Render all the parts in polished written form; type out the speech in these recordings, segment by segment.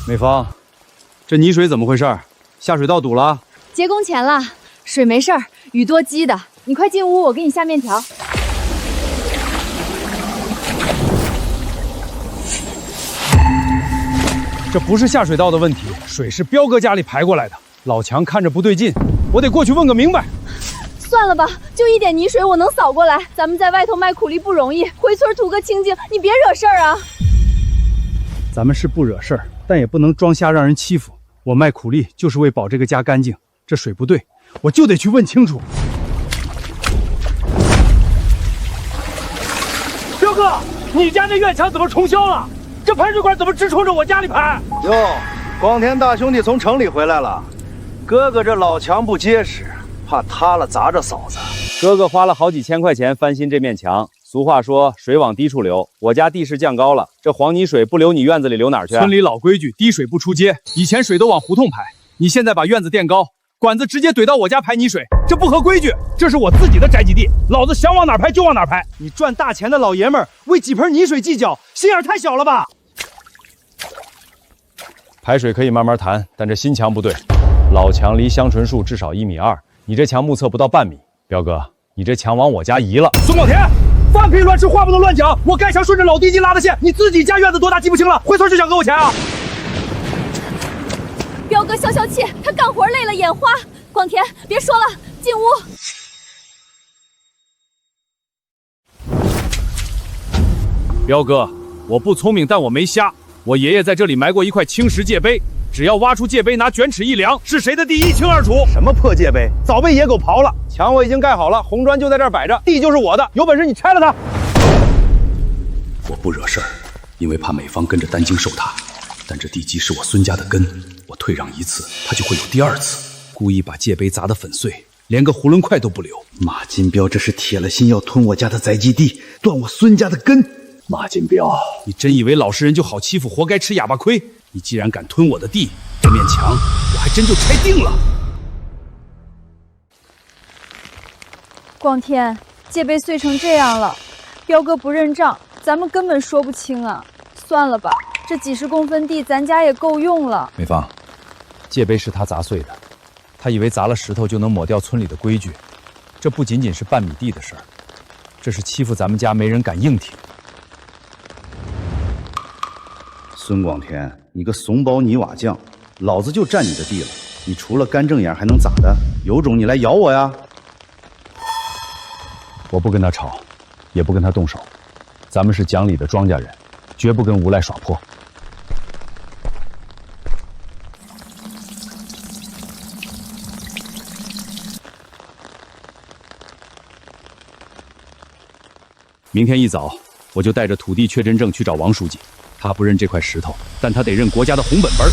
美芳，这泥水怎么回事？下水道堵了？结工前了，水没事儿，雨多积的。你快进屋，我给你下面条。这不是下水道的问题，水是彪哥家里排过来的。老强看着不对劲，我得过去问个明白。算了吧，就一点泥水我能扫过来。咱们在外头卖苦力不容易，回村图个清静，你别惹事儿啊。咱们是不惹事儿，但也不能装瞎让人欺负。我卖苦力就是为保这个家干净，这水不对，我就得去问清楚。彪哥，你家那院墙怎么重修了？这排水管怎么直冲着我家里排？哟，光天大兄弟从城里回来了，哥哥这老墙不结实，怕塌了砸着嫂子。哥哥花了好几千块钱翻新这面墙。俗话说水往低处流，我家地势降高了，这黄泥水不流你院子里流哪儿去？村里老规矩，滴水不出街，以前水都往胡同排，你现在把院子垫高，管子直接怼到我家排泥水，这不合规矩。这是我自己的宅基地，老子想往哪儿排就往哪儿排。你赚大钱的老爷们儿为几盆泥水计较，心眼太小了吧？排水可以慢慢谈，但这新墙不对，老墙离香椿树至少1.2米，你这墙目测不到半米。彪哥，你这墙往我家移了。孙广田，饭可以乱吃，话不能乱讲。我该墙顺着老地基拉的线，你自己家院子多大记不清了，回村就想给我钱啊？彪哥消消气，他干活累了眼花。广田，别说了，进屋。彪哥，我不聪明，但我没瞎。我爷爷在这里埋过一块青石界碑，只要挖出界碑，拿卷尺一量，是谁的地一清二楚。什么破界碑，早被野狗刨了。墙我已经盖好了，红砖就在这儿摆着，地就是我的，有本事你拆了它。我不惹事儿，因为怕美芳跟着担惊受怕。但这地基是我孙家的根，我退让一次，他就会有第二次。故意把界碑砸得粉碎，连个囫囵块都不留。马金彪这是铁了心要吞我家的宅基地，断我孙家的根。马金彪，你真以为老实人就好欺负，活该吃哑巴亏？你既然敢吞我的地，这面墙我还真就拆定了。广田，界碑碎成这样了，彪哥不认账，咱们根本说不清啊。算了吧，这几十公分地咱家也够用了。美芳，界碑是他砸碎的，他以为砸了石头就能抹掉村里的规矩，这不仅仅是半米地的事儿，这是欺负咱们家没人敢硬挺。孙广田，你个怂包泥瓦匠，老子就占你的地了，你除了干正眼还能咋的？有种你来咬我呀！我不跟他吵，也不跟他动手，咱们是讲理的庄稼人，绝不跟无赖耍泼。明天一早，我就带着土地确认证去找王书记。他不认这块石头，但他得认国家的红本本。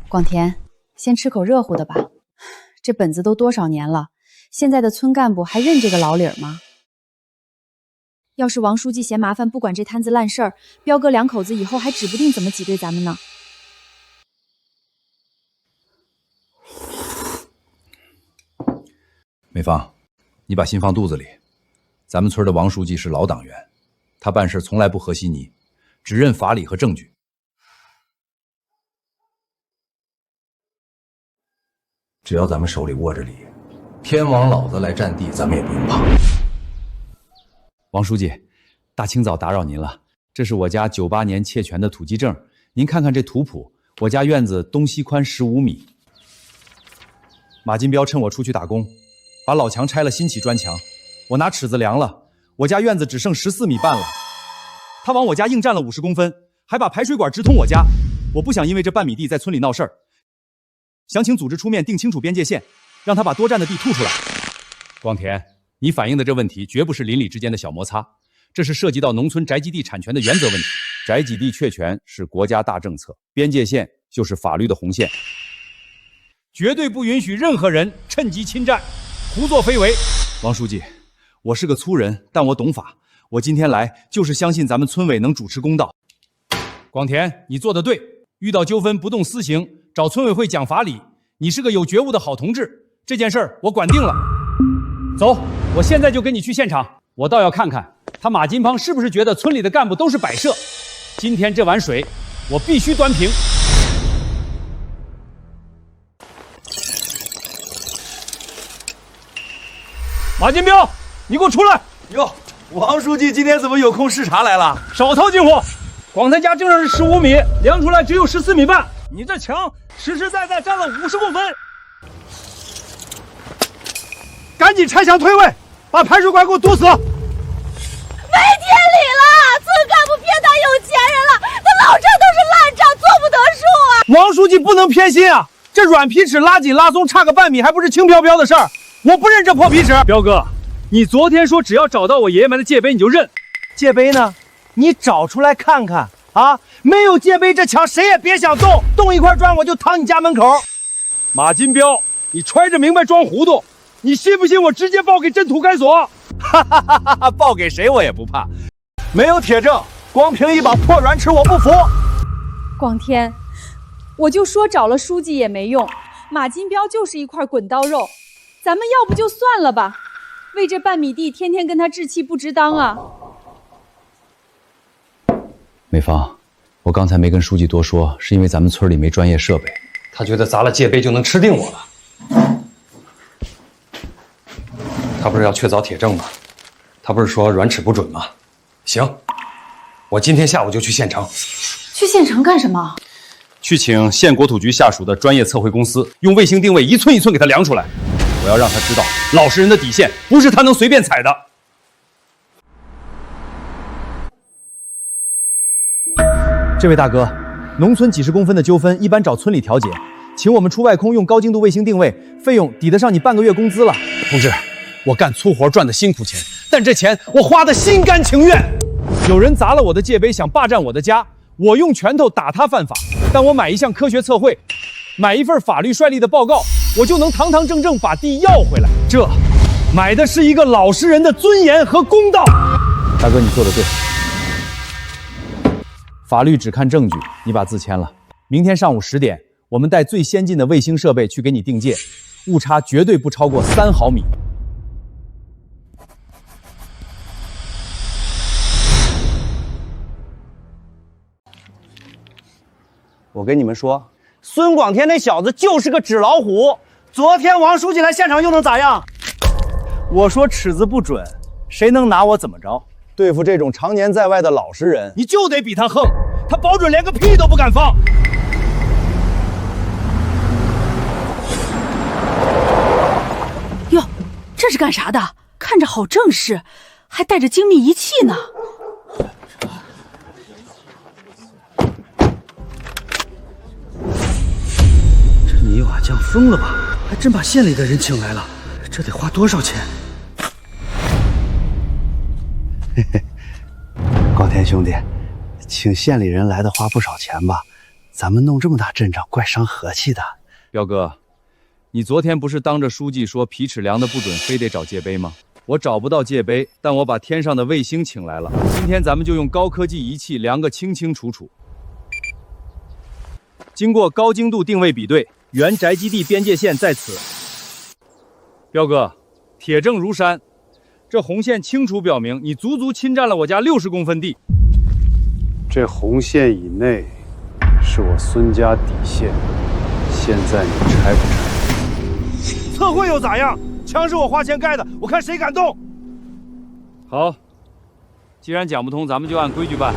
广田，先吃口热乎的吧。这本子都多少年了，现在的村干部还认这个老理儿吗？要是王书记嫌麻烦，不管这摊子烂事儿，彪哥两口子以后还指不定怎么挤兑咱们呢。美芳，你把心放肚子里。咱们村的王书记是老党员，他办事从来不和稀泥，只认法理和证据。只要咱们手里握着理，天王老子来占地，咱们也不用怕。王书记，大清早打扰您了，这是我家98年窃权的土地证，您看看这图谱，我家院子东西宽15米。马金彪趁我出去打工，把老墙拆了新起砖墙，我拿尺子量了，我家院子只剩14.5米了。他往我家硬占了50公分，还把排水管直通我家。我不想因为这半米地在村里闹事儿，想请组织出面定清楚边界线，让他把多占的地吐出来。广田，你反映的这问题绝不是邻里之间的小摩擦，这是涉及到农村宅基地产权的原则问题。宅基地确权是国家大政策，边界线就是法律的红线，绝对不允许任何人趁机侵占，胡作非为。王书记，我是个粗人，但我懂法。我今天来就是相信咱们村委能主持公道。广田，你做得对，遇到纠纷不动私刑，找村委会讲法理。你是个有觉悟的好同志，这件事儿我管定了。走，我现在就跟你去现场。我倒要看看他马金胖是不是觉得村里的干部都是摆设。今天这碗水，我必须端平。马金彪，你给我出来！哟，王书记今天怎么有空视察来了？少套近乎！广才家正上是15米，量出来只有14米半。你这墙实实在在占了50公分。赶紧拆墙退位，把排水管给我堵死！没天理了！村干部偏袒有钱人了，他老账都是烂账，做不得数啊！王书记不能偏心啊！这软皮尺拉紧拉松差个半米，还不是轻飘飘的事儿。我不认这破皮尺。彪哥，你昨天说只要找到我爷爷埋的界碑你就认，界碑呢？你找出来看看啊！没有界碑，这墙谁也别想动，动一块砖我就躺你家门口。马金彪，你揣着明白装糊涂，你信不信我直接报给镇土改所？哈哈哈哈！报给谁我也不怕，没有铁证，光凭一把破软尺我不服。广天，我就说找了书记也没用，马金彪就是一块滚刀肉，咱们要不就算了吧，为这半米地天天跟他置气不值当啊！美芳，我刚才没跟书记多说，是因为咱们村里没专业设备，他觉得砸了界碑就能吃定我了。他不是要确凿铁证吗？他不是说软尺不准吗？行，我今天下午就去县城。去县城干什么？去请县国土局下属的专业测绘公司，用卫星定位一寸一寸给他量出来。我要让他知道，老实人的底线不是他能随便踩的。这位大哥，农村几十公分的纠纷一般找村里调解，请我们出外空用高精度卫星定位，费用抵得上你半个月工资了。同志，我干粗活赚的辛苦钱，但这钱我花的心甘情愿。有人砸了我的界碑，想霸占我的家，我用拳头打他犯法，但我买一项科学测绘，买一份法律率立的报告，我就能堂堂正正把地要回来。这买的是一个老实人的尊严和公道。大哥，你做的对。法律只看证据，你把字签了。明天上午10点，我们带最先进的卫星设备去给你定界，误差绝对不超过3毫米。我跟你们说，孙广天那小子就是个纸老虎。昨天王书记来现场又能咋样？我说尺子不准，谁能拿我怎么着？对付这种常年在外的老实人，你就得比他横，他保准连个屁都不敢放。哟，这是干啥的？看着好正式，还带着精密仪器呢。这泥瓦匠疯了吧？还真把县里的人请来了，这得花多少钱？嘿嘿，广天兄弟，请县里人来的花不少钱吧？咱们弄这么大阵仗，怪伤和气的。彪哥，你昨天不是当着书记说皮尺量的不准，非得找界碑吗？我找不到界碑，但我把天上的卫星请来了。今天咱们就用高科技仪器量个清清楚楚。经过高精度定位比对，原宅基地边界线在此。彪哥，铁证如山。这红线清楚表明，你足足侵占了我家60公分地。这红线以内是我孙家底线，现在你拆不拆？测绘又咋样？墙是我花钱盖的，我看谁敢动。好，既然讲不通，咱们就按规矩办。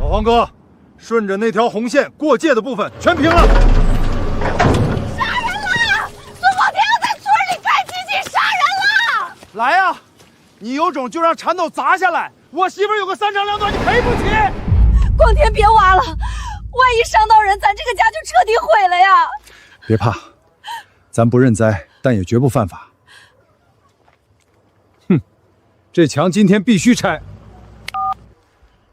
老黄哥，顺着那条红线过界的部分全平了。来呀、你有种就让铲斗砸下来！我媳妇有个3长2短，你赔不起！广天别挖了，万一伤到人，咱这个家就彻底毁了呀！别怕，咱不认栽，但也绝不犯法。哼，这墙今天必须拆。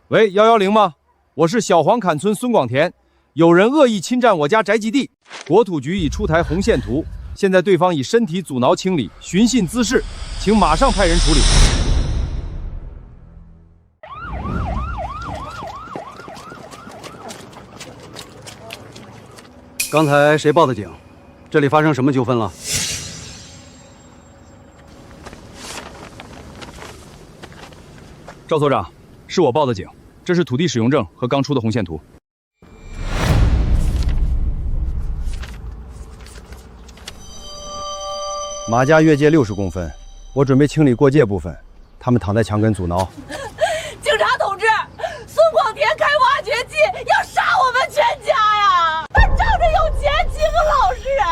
喂，110吗？我是小黄坎村孙广田，有人恶意侵占我家宅基地，国土局已出台红线图。现在对方以身体阻挠清理、寻衅滋事，请马上派人处理。刚才谁报的警？这里发生什么纠纷了？赵所长，是我报的警，这是土地使用证和刚出的红线图。马家越界60公分，我准备清理过界部分，他们躺在墙根阻挠。警察同志，孙广田开挖掘机要杀我们全家呀！他仗着有钱欺负老实人。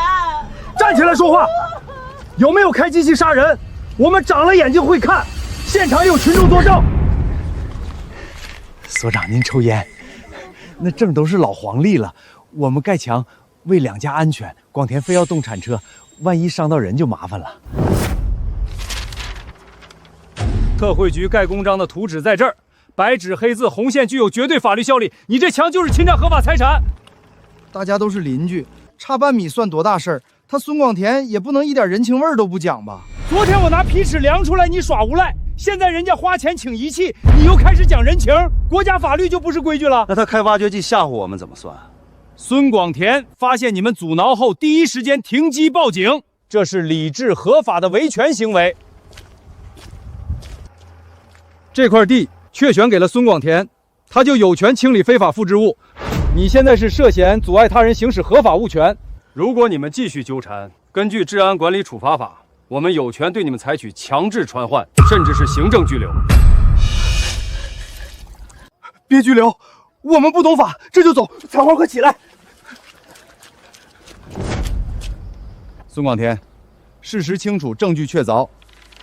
站起来说话！有没有开机器杀人？我们长了眼睛会看，现场有群众作证。所长，您抽烟，那证都是老黄历了。我们盖墙为两家安全，广田非要动铲车，万一伤到人就麻烦了。特绘局盖公章的图纸在这儿，白纸黑字，红线具有绝对法律效力。你这墙就是侵占合法财产。大家都是邻居，差半米算多大事儿？他孙广田也不能一点人情味儿都不讲吧？昨天我拿皮尺量出来，你耍无赖。现在人家花钱请仪器，你又开始讲人情，国家法律就不是规矩了。那他开挖掘机吓唬我们怎么算？孙广田发现你们阻挠后，第一时间停机报警，这是理智合法的维权行为。这块地确权给了孙广田，他就有权清理非法复制物。你现在是涉嫌阻碍他人行使合法物权。如果你们继续纠缠，根据治安管理处罚法，我们有权对你们采取强制传唤，甚至是行政拘留。别拘留，我们不懂法，这就走。采花快起来！孙广田，事实清楚，证据确凿，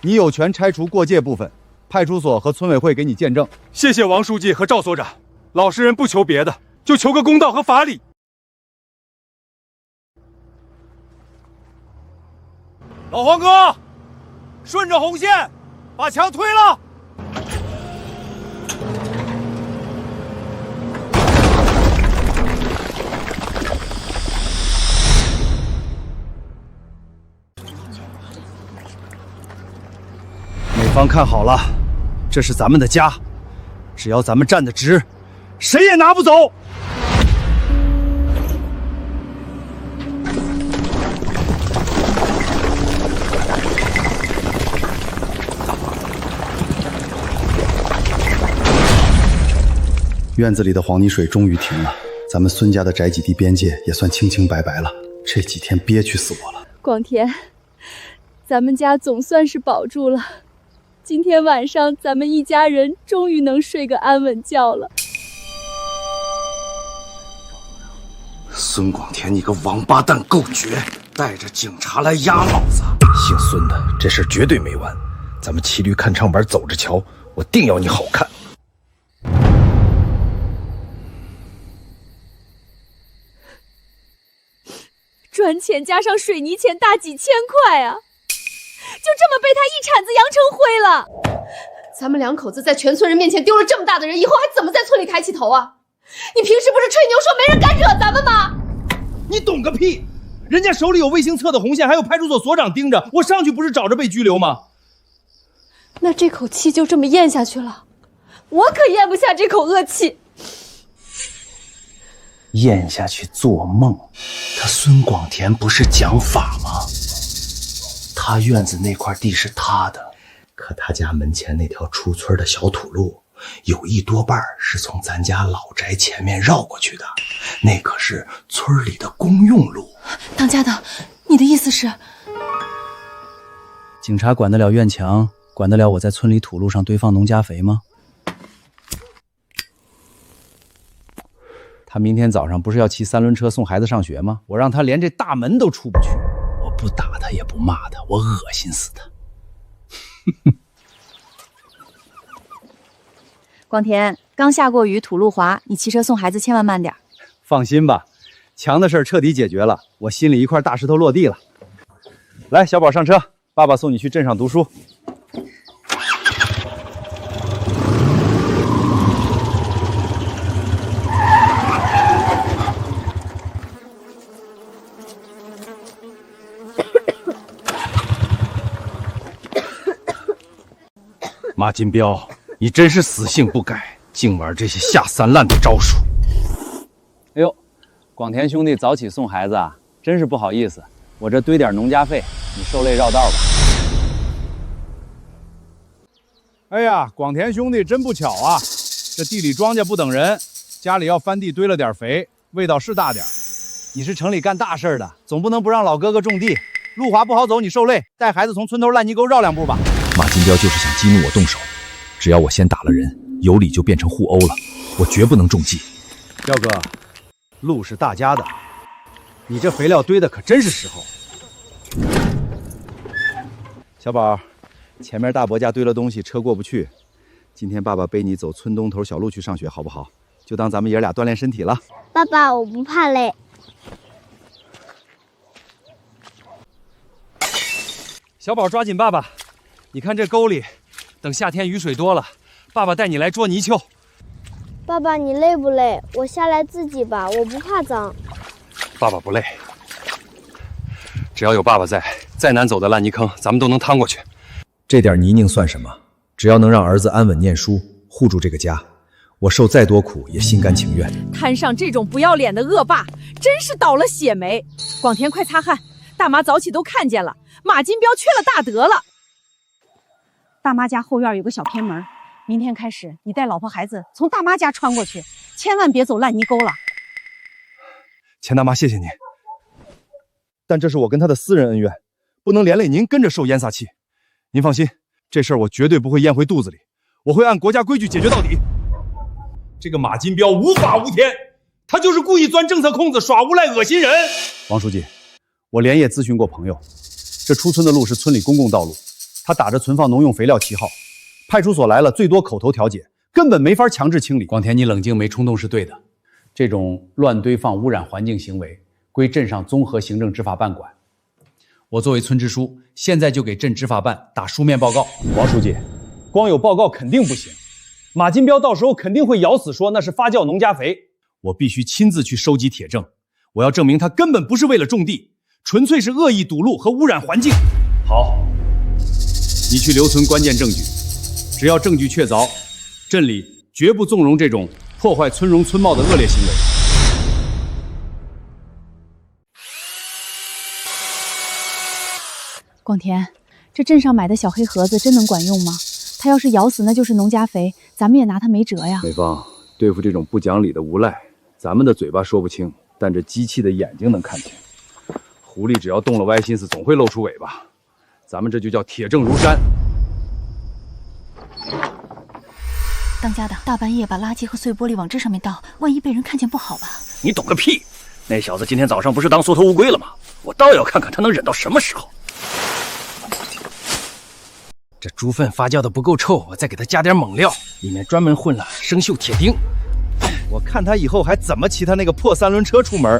你有权拆除过界部分，派出所和村委会给你见证。谢谢王书记和赵所长，老实人不求别的，就求个公道和法理。老黄哥，顺着红线，把墙推了。美方看好了，这是咱们的家，只要咱们站得直，谁也拿不走。院子里的黄泥水终于停了，咱们孙家的宅基地边界也算清清白白了。这几天憋屈死我了。广田，咱们家总算是保住了。今天晚上咱们一家人终于能睡个安稳觉了。孙广田，你个王八蛋够绝，带着警察来压老子！姓孙的，这事绝对没完。咱们骑驴看唱板，走着瞧，我定要你好看。砖钱加上水泥钱，大几千块啊！就这么被他一铲子扬成灰了。咱们两口子在全村人面前丢了这么大的人，以后还怎么在村里抬起头啊？你平时不是吹牛说没人敢惹咱们吗？你懂个屁！人家手里有卫星测的红线，还有派出所所长盯着，我上去不是找着被拘留吗？那这口气就这么咽下去了？我可咽不下这口恶气。咽下去做梦，他孙广田不是讲法吗？他院子那块地是他的，可他家门前那条出村的小土路，有一多半是从咱家老宅前面绕过去的，那可是村里的公用路。当家的，你的意思是？警察管得了院墙，管得了我在村里土路上堆放农家肥吗？他明天早上不是要骑3轮车送孩子上学吗？我让他连这大门都出不去。我不打他也不骂他，我恶心死他。广田，刚下过雨，土路滑，你骑车送孩子千万慢点。放心吧，墙的事儿彻底解决了，我心里一块大石头落地了。来，小宝上车，爸爸送你去镇上读书。马金彪，你真是死性不改，净玩这些下三滥的招数。哎呦，广田兄弟早起送孩子啊，真是不好意思。我这堆点农家费，你受累绕道吧。哎呀，广田兄弟真不巧啊，这地里庄稼不等人，家里要翻地堆了点肥，味道是大点。你是城里干大事的，总不能不让老哥哥种地。路滑不好走，你受累，带孩子从村头烂泥沟绕2步吧。马金彪就是想激怒我动手，只要我先打了人，有理就变成互殴了，我绝不能中计。彪哥，路是大家的，你这肥料堆的可真是时候。小宝，前面大伯家堆了东西，车过不去。今天爸爸背你走村东头小路去上学，好不好？就当咱们爷俩锻炼身体了。爸爸，我不怕累。小宝抓紧爸爸，你看这沟里，等夏天雨水多了，爸爸带你来捉泥鳅。爸爸，你累不累？我下来自己吧，我不怕脏。爸爸不累，只要有爸爸在，再难走的烂泥坑，咱们都能趟过去。这点泥泞算什么？只要能让儿子安稳念书，护住这个家，我受再多苦也心甘情愿。摊上这种不要脸的恶霸，真是倒了血霉。广田，快擦汗！大妈早起都看见了，马金彪缺了大德了。大妈家后院有个小偏门，明天开始你带老婆孩子从大妈家穿过去，千万别走烂泥沟了。钱大妈，谢谢您，但这是我跟他的私人恩怨，不能连累您跟着受烟煞气。您放心，这事儿我绝对不会咽回肚子里，我会按国家规矩解决到底。这个马金彪无法无天，他就是故意钻政策空子，耍无赖，恶心人。王书记，我连夜咨询过朋友，这出村的路是村里公共道路，他打着存放农用肥料旗号，派出所来了，最多口头调解，根本没法强制清理。广田，你冷静没冲动是对的，这种乱堆放污染环境行为归镇上综合行政执法办管。我作为村支书，现在就给镇执法办打书面报告。王书记，光有报告肯定不行，马金彪到时候肯定会咬死说那是发酵农家肥，我必须亲自去收集铁证，我要证明他根本不是为了种地，纯粹是恶意堵路和污染环境。好，你去留存关键证据，只要证据确凿，镇里绝不纵容这种破坏村容村貌的恶劣行为。广田，这镇上买的小黑盒子真能管用吗？它要是咬死，那就是农家肥，咱们也拿它没辙呀。美芳，对付这种不讲理的无赖，咱们的嘴巴说不清，但这机器的眼睛能看清。狐狸只要动了歪心思，总会露出尾巴。咱们这就叫铁证如山。当家的，大半夜把垃圾和碎玻璃往这上面倒，万一被人看见不好吧？你懂个屁！那小子今天早上不是当缩头乌龟了吗？我倒要看看他能忍到什么时候。这猪粪发酵的不够臭，我再给他加点猛料，里面专门混了生锈铁钉。我看他以后还怎么骑他那个破3轮车出门。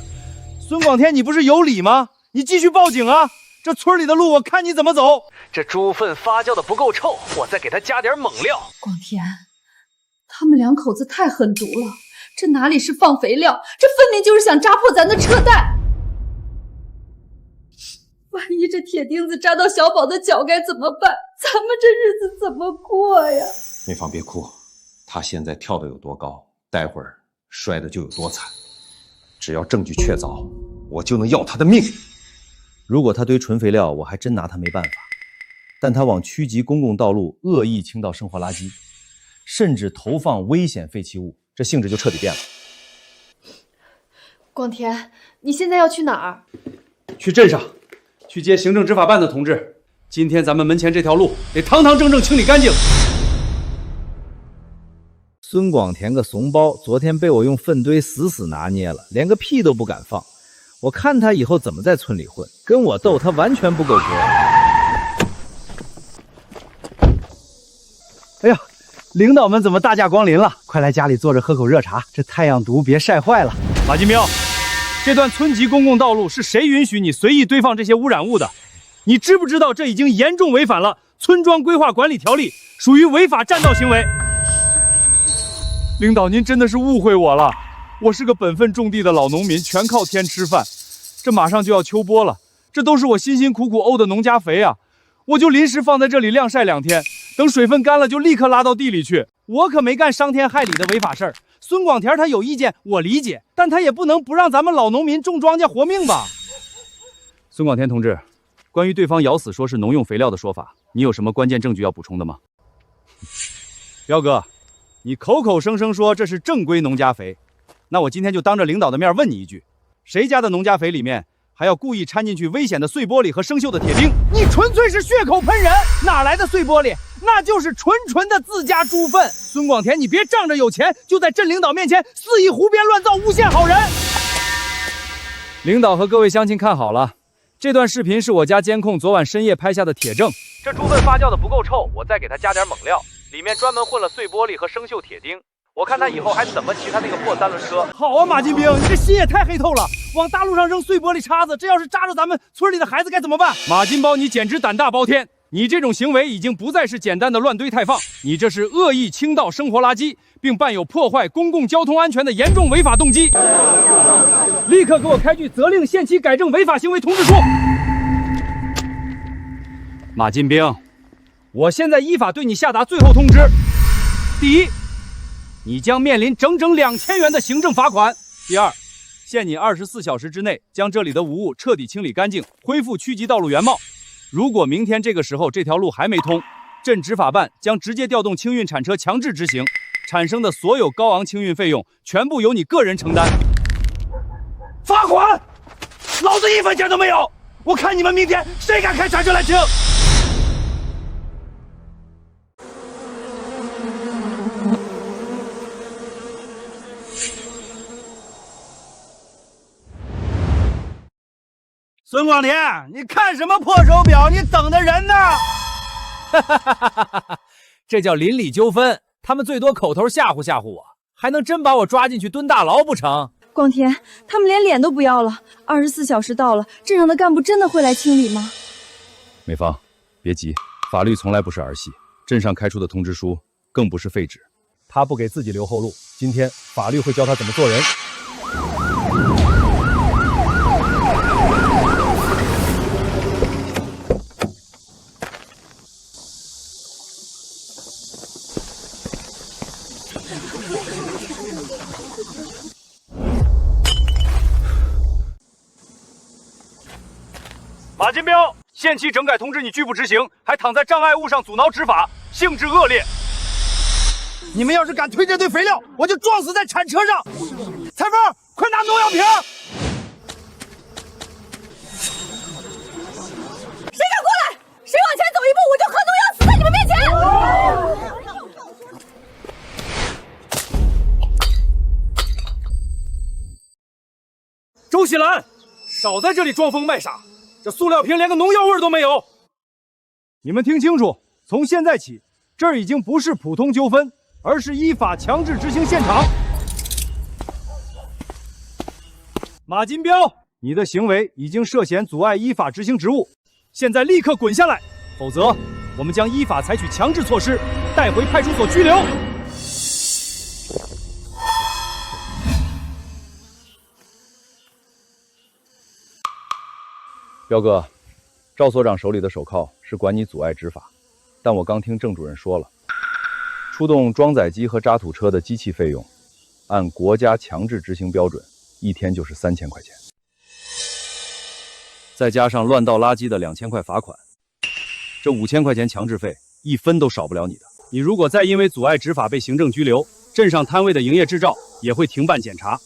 孙广天，你不是有理吗？你继续报警啊！这村里的路我看你怎么走。这猪粪发酵的不够臭，我再给他加点猛料。广田，他们2口子太狠毒了，这哪里是放肥料，这分明就是想扎破咱的车带。万一这铁钉子扎到小宝的脚该怎么办？咱们这日子怎么过呀？美芳别哭，他现在跳得有多高，待会儿摔得就有多惨。只要证据确凿，我就能要他的命。如果他堆纯肥料，我还真拿他没办法。但他往区级公共道路恶意倾倒生活垃圾，甚至投放危险废弃物，这性质就彻底变了。广田，你现在要去哪儿？去镇上，去接行政执法办的同志。今天咱们门前这条路得堂堂正正清理干净。孙广田个怂包，昨天被我用粪堆死死拿捏了，连个屁都不敢放。我看他以后怎么在村里混，跟我斗他完全不够格。哎呀，领导们怎么大驾光临了？快来家里坐着喝口热茶，这太阳毒别晒坏了。马金彪，这段村级公共道路是谁允许你随意堆放这些污染物的？你知不知道这已经严重违反了村庄规划管理条例，属于违法占道行为。领导，您真的是误会我了，我是个本分种地的老农民，全靠天吃饭。这马上就要秋播了，这都是我辛辛苦苦沤的农家肥啊，我就临时放在这里晾晒2天，等水分干了就立刻拉到地里去。我可没干伤天害理的违法事儿。孙广田他有意见，我理解，但他也不能不让咱们老农民种庄稼活命吧。孙广田同志，关于对方咬死说是农用肥料的说法，你有什么关键证据要补充的吗？彪哥，你口口声声说这是正规农家肥，那我今天就当着领导的面问你一句，谁家的农家肥里面还要故意掺进去危险的碎玻璃和生锈的铁钉？你纯粹是血口喷人！哪来的碎玻璃？那就是纯的自家猪粪！孙广田，你别仗着有钱就在镇领导面前肆意胡编乱造，诬陷好人！领导和各位乡亲看好了，这段视频是我家监控昨晚深夜拍下的铁证。这猪粪发酵的不够臭，我再给它加点猛料，里面专门混了碎玻璃和生锈铁钉。我看他以后还怎么骑他那个破3轮车。好啊，马金兵，你这心也太黑透了！往大路上扔碎玻璃碴子，这要是扎着咱们村里的孩子该怎么办？马金包，你简直胆大包天！你这种行为已经不再是简单的乱堆太放，你这是恶意倾倒生活垃圾，并伴有破坏公共交通安全的严重违法动机。立刻给我开具责令限期改正违法行为通知书。马金兵，我现在依法对你下达最后通知：第一，你将面临整整2000元的行政罚款；第二，限你24小时之内将这里的无物彻底清理干净，恢复区级道路原貌。如果明天这个时候这条路还没通，镇执法办将直接调动清运铲车强制执行，产生的所有高昂清运费用全部由你个人承担。罚款！老子1分钱都没有！我看你们明天谁敢开铲车来清！孙广田，你看什么破手表？你等的人呢？这叫邻里纠纷，他们最多口头吓唬吓唬我，还能真把我抓进去蹲大牢不成？广田，他们连脸都不要了。24小时到了，镇上的干部真的会来清理吗？美芳，别急，法律从来不是儿戏，镇上开出的通知书更不是废纸。他不给自己留后路，今天法律会教他怎么做人。马金彪，限期整改通知你拒不执行，还躺在障碍物上阻挠执法，性质恶劣。你们要是敢推这堆肥料，我就撞死在铲车上！裁缝，快拿农药瓶！谁敢过来？谁往前走一步，我就喝农药死在你们面前！周喜兰，少在这里装疯卖傻！这塑料瓶连个农药味都没有！你们听清楚，从现在起，这儿已经不是普通纠纷，而是依法强制执行现场。马金彪，你的行为已经涉嫌阻碍依法执行职务，现在立刻滚下来，否则我们将依法采取强制措施，带回派出所拘留。彪哥，赵所长手里的手铐是管你阻碍执法，但我刚听郑主任说了，出动装载机和渣土车的机器费用，按国家强制执行标准，1天就是3000块钱，再加上乱倒垃圾的2000块罚款，这5000块钱强制费1分都少不了你的。你如果再因为阻碍执法被行政拘留，镇上摊位的营业执照也会停办检查。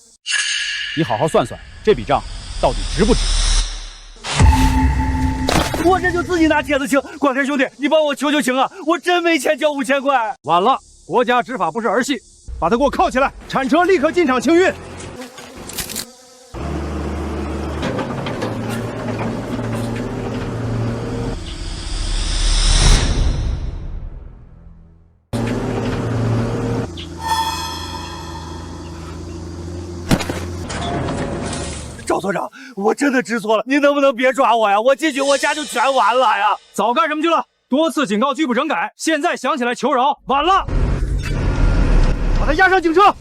你好好算算，这笔账到底值不值？我这就自己拿帖子清。广田兄弟，你帮我求求情啊！我真没钱交5000块。晚了，国家执法不是儿戏，把他给我铐起来，铲车立刻进场清运。赵所长，我真的知错了，您能不能别抓我呀？我进去我家就全完了呀！早干什么去了？多次警告拒不整改，现在想起来求饶，晚了。把他押上警车。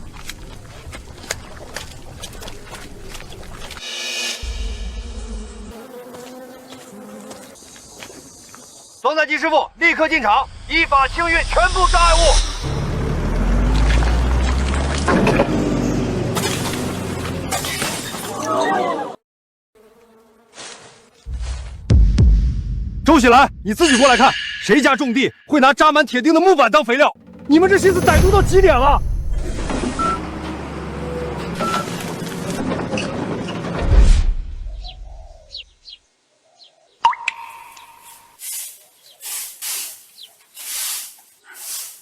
装载机师傅立刻进场，依法清运全部障碍物。收起来！你自己过来看，谁家种地会拿扎满铁钉的木板当肥料？你们这心思歹毒到极点了！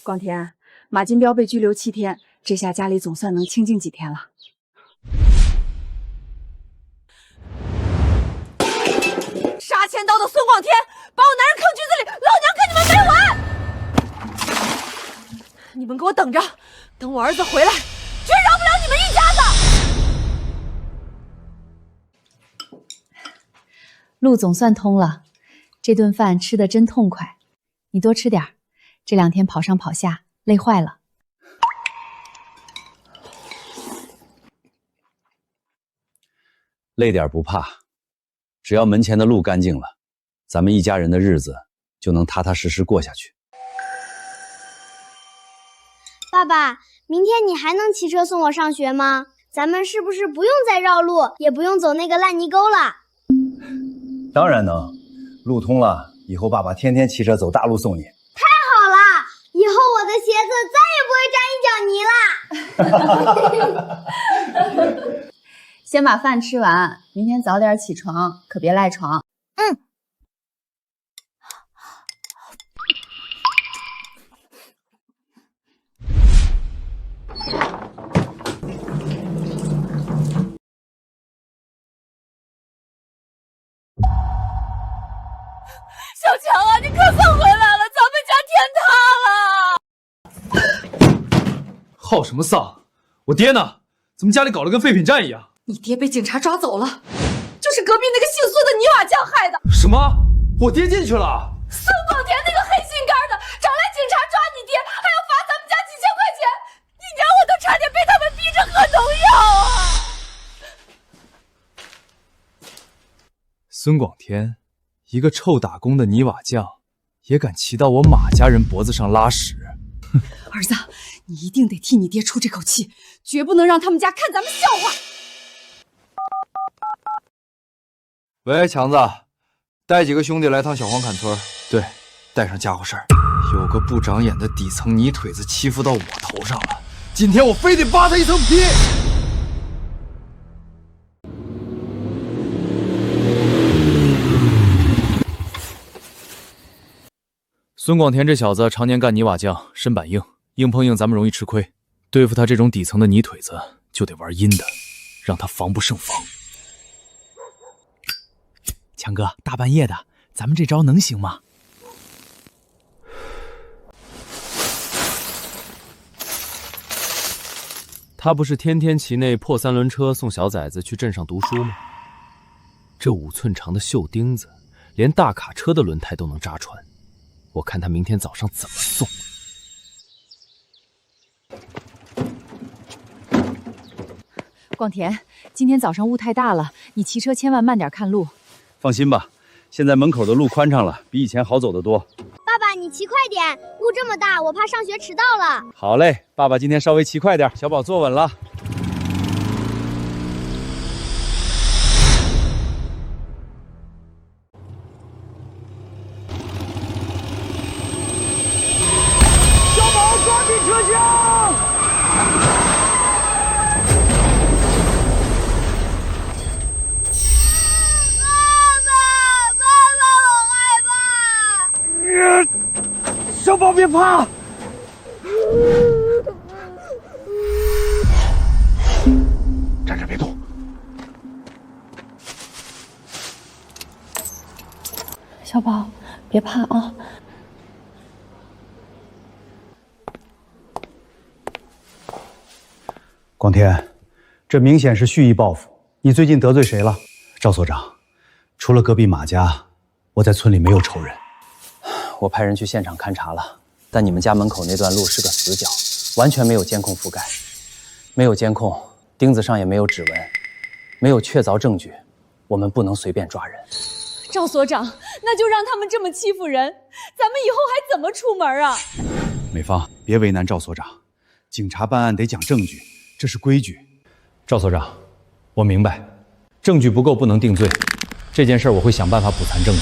广田，马金彪被拘留7天，这下家里总算能清静几天了。杀千刀的孙广天，把我男人坑局子里，老娘跟你们没完！你们给我等着，等我儿子回来，绝饶不了你们一家子！路总算通了，这顿饭吃得真痛快，你多吃点儿。这2天跑上跑下，累坏了。累点不怕，只要门前的路干净了，咱们一家人的日子就能踏踏实实过下去。爸爸，明天你还能骑车送我上学吗？咱们是不是不用再绕路，也不用走那个烂泥沟了？当然能，路通了，以后爸爸天天骑车走大路送你。太好了，以后我的鞋子再也不会沾一脚泥了。先把饭吃完，明天早点起床，可别赖床。小强啊，你可算回来了，咱们家天塌了！号什么丧？我爹呢？怎么家里搞得跟废品站一样？你爹被警察抓走了，就是隔壁那个姓孙的泥瓦匠害的。什么？我爹进去了？孙广田那个黑心肝的，找来警察抓你爹，还要罚咱们家几千块钱，你娘我都差点被他们逼着喝农药啊！孙广天，一个臭打工的泥瓦匠，也敢骑到我马家人脖子上拉屎？儿子，你一定得替你爹出这口气，绝不能让他们家看咱们笑话。喂，强子，带几个兄弟来趟小黄坎村。对，带上家伙事儿。有个不长眼的底层泥腿子欺负到我头上了，今天我非得扒他一层皮。孙广田这小子常年干泥瓦匠，身板硬，硬碰硬咱们容易吃亏。对付他这种底层的泥腿子，就得玩阴的，让他防不胜防。强哥，大半夜的，咱们这招能行吗？他不是天天骑那破3轮车送小崽子去镇上读书吗？这5寸长的锈钉子，连大卡车的轮胎都能扎穿。我看他明天早上怎么送。广田，今天早上雾太大了，你骑车千万慢点看路。放心吧，现在门口的路宽敞了，比以前好走得多。爸爸，你骑快点，雾这么大，我怕上学迟到了。好嘞，爸爸今天稍微骑快点，小宝坐稳了。小宝，抓紧车厢！小宝别怕，站着别动。小宝，别怕啊。广田，这明显是蓄意报复。你最近得罪谁了？赵所长，除了隔壁马家，我在村里没有仇人。我派人去现场勘察了，但你们家门口那段路是个死角，完全没有监控覆盖。没有监控，钉子上也没有指纹，没有确凿证据，我们不能随便抓人。赵所长，那就让他们这么欺负人，咱们以后还怎么出门啊？美芳，别为难赵所长，警察办案得讲证据，这是规矩。赵所长，我明白，证据不够不能定罪，这件事我会想办法补残证据。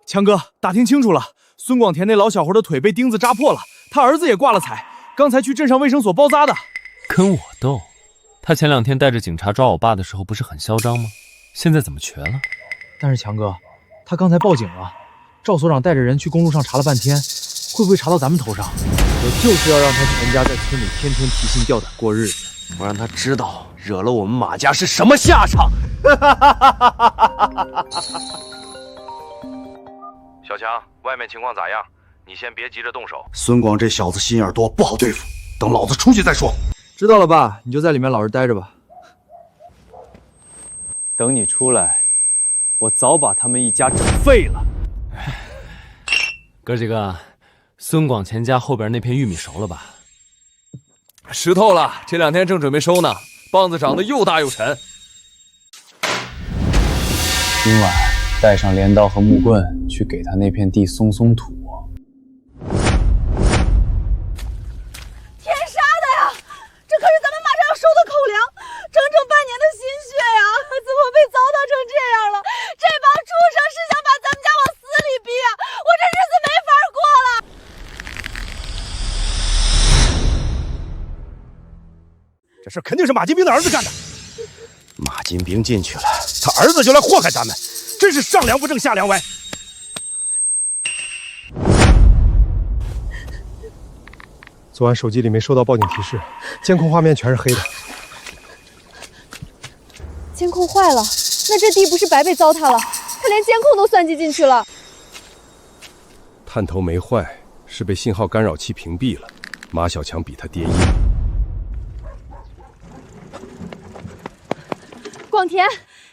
强哥，打听清楚了，孙广田那老小伙的腿被钉子扎破了，他儿子也挂了彩，刚才去镇上卫生所包扎的。跟我斗？他前2天带着警察抓我爸的时候不是很嚣张吗？现在怎么瘸了？但是强哥，他刚才报警了，赵所长带着人去公路上查了半天，会不会查到咱们头上？我就是要让他全家在村里天天提心吊胆过日子，我让他知道惹了我们马家是什么下场。小强，外面情况咋样？你先别急着动手。孙广这小子心眼多，不好对付，等老子出去再说。知道了爸，你就在里面老实待着吧。等你出来，我早把他们一家整废了。哥几个，孙广前家后边那片玉米熟了吧？熟透了，这2天正准备收呢。棒子长得又大又沉。今晚带上镰刀和木棍去给他那片地松松土。天杀的呀！这可是咱们马上要收的口粮，整整半年的心血呀，怎么被糟蹋成这样了？这帮畜生是想把咱们家往死里逼啊！我这日子没法过了。这事肯定是马金兵的儿子干的。马金兵进去了，他儿子就来祸害咱们，真是上梁不正下梁歪。昨晚手机里没收到报警提示，监控画面全是黑的。监控坏了，那这地不是白被糟蹋了？他连监控都算计进去了。探头没坏，是被信号干扰器屏蔽了。马小强比他爹硬。广田，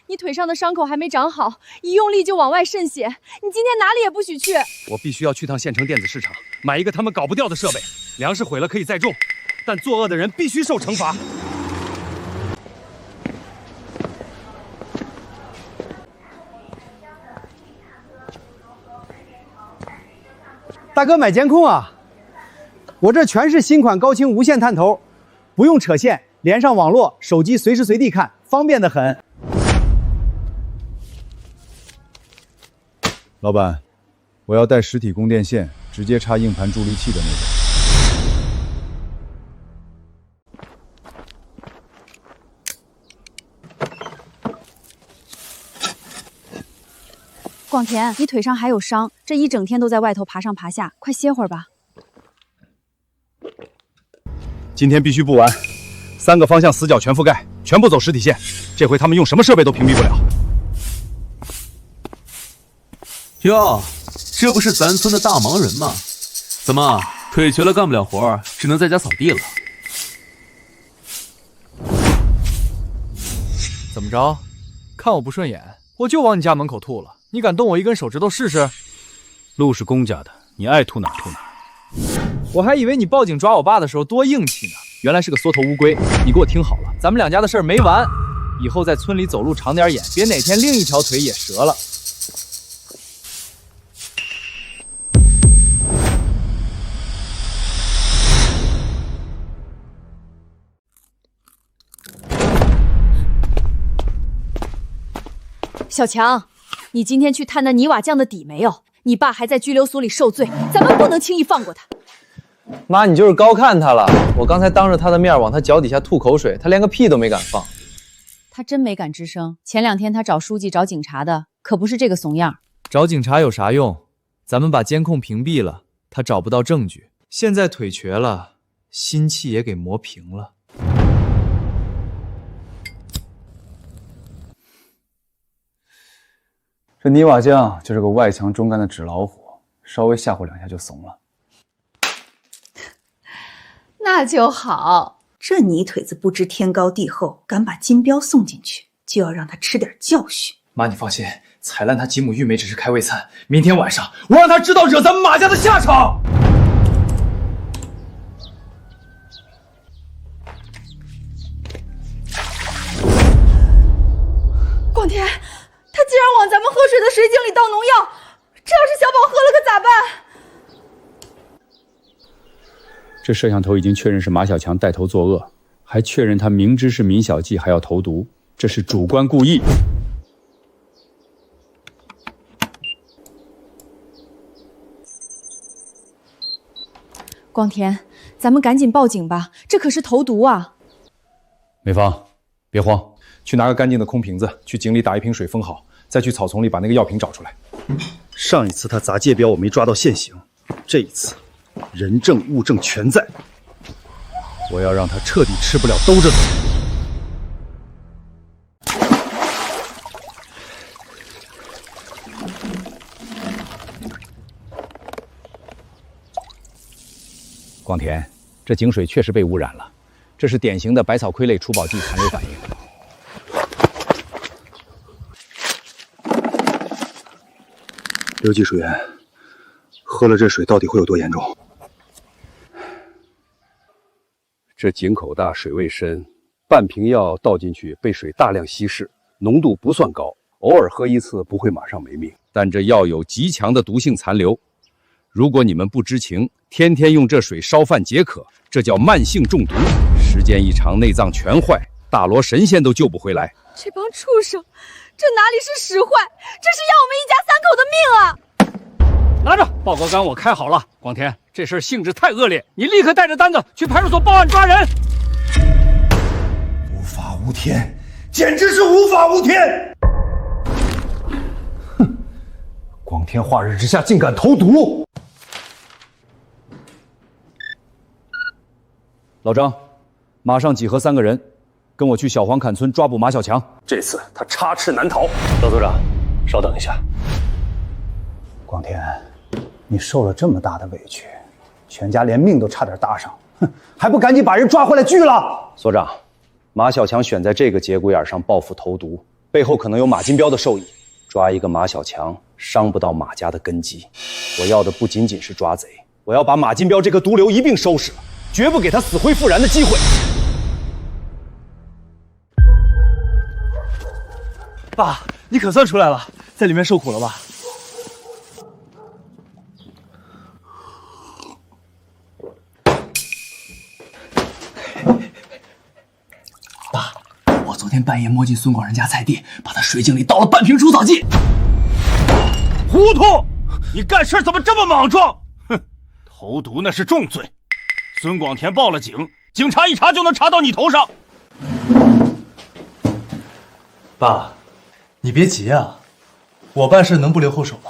你腿上的伤口还没长好，一用力就往外渗血，你今天哪里也不许去。我必须要去趟县城电子市场，买一个他们搞不掉的设备。粮食毁了可以再种，但作恶的人必须受惩罚。大哥买监控啊！我这全是新款高清无线探头，不用扯线，连上网络，手机随时随地看，方便得很。老板，我要带实体供电线，直接插硬盘助力器的那种。广田，你腿上还有伤，这一整天都在外头爬上爬下，快歇会儿吧。今天必须布完，3个方向死角全覆盖，全部走实体线。这回他们用什么设备都屏蔽不了。哟，这不是咱村的大忙人吗？怎么腿瘸了干不了活，只能在家扫地了？怎么着？看我不顺眼，我就往你家门口吐了。你敢动我一根手指头试试？路是公家的，你爱吐哪吐哪。我还以为你报警抓我爸的时候多硬气呢，原来是个缩头乌龟。你给我听好了，咱们2家的事儿没完，以后在村里走路长点眼，别哪天另一条腿也折了。小强，你今天去探那泥瓦匠的底没有？你爸还在拘留所里受罪，咱们不能轻易放过他。妈，你就是高看他了。我刚才当着他的面往他脚底下吐口水，他连个屁都没敢放。他真没敢吱声。前2天他找书记找警察的，可不是这个怂样。找警察有啥用？咱们把监控屏蔽了，他找不到证据。现在腿瘸了，心气也给磨平了。这泥瓦匠就是个外强中干的纸老虎，稍微吓唬2下就怂了。那就好，这泥腿子不知天高地厚，敢把金彪送进去，就要让他吃点教训。妈，你放心，踩烂他几亩玉梅只是开胃菜，明天晚上我让他知道惹咱们马家的下场。广田，他竟然往咱们喝水的水井里倒农药，这要是小宝喝了可咋办？这摄像头已经确认是马小强带头作恶，还确认他明知是闵小季还要投毒，这是主观故意。光田，咱们赶紧报警吧，这可是投毒啊！美芳，别慌，去拿个干净的空瓶子，去井里打一瓶水封好，再去草丛里把那个药瓶找出来。上一次他砸界标我没抓到现行，这一次人证物证全在，我要让他彻底吃不了兜着走。广田，这井水确实被污染了，这是典型的百草傀儡除孢剂残留反应。刘技术员，喝了这水到底会有多严重？这井口大，水位深，半瓶药倒进去被水大量稀释，浓度不算高，偶尔喝一次不会马上没命，但这药有极强的毒性残留。如果你们不知情，天天用这水烧饭解渴，这叫慢性中毒，时间一长内脏全坏，大罗神仙都救不回来。这帮畜生，这哪里是使坏，这是要我们一家三口的命啊！拿着，报告杆我开好了。广田，这事性质太恶劣，你立刻带着单子去派出所报案抓人。无法无天，简直是无法无天！哼，光天化日之下竟敢投毒！老张，马上集合3个人，跟我去小黄坎村抓捕马小强。这次他插翅难逃。老组长，稍等一下。广田，你受了这么大的委屈，全家连命都差点搭上，哼，还不赶紧把人抓回来拘了？所长，马小强选在这个节骨眼上报复投毒，背后可能有马金彪的授意。抓一个马小强，伤不到马家的根基。我要的不仅仅是抓贼，我要把马金彪这个毒瘤一并收拾了。绝不给他死灰复燃的机会。爸，你可算出来了，在里面受苦了吧？爸，我昨天半夜摸进孙广仁家菜地，把他水井里倒了半瓶除草剂。糊涂！你干事怎么这么莽撞？哼，投毒那是重罪。孙广田报了警，警察一查就能查到你头上。爸，你别急啊，我办事能不留后手吗？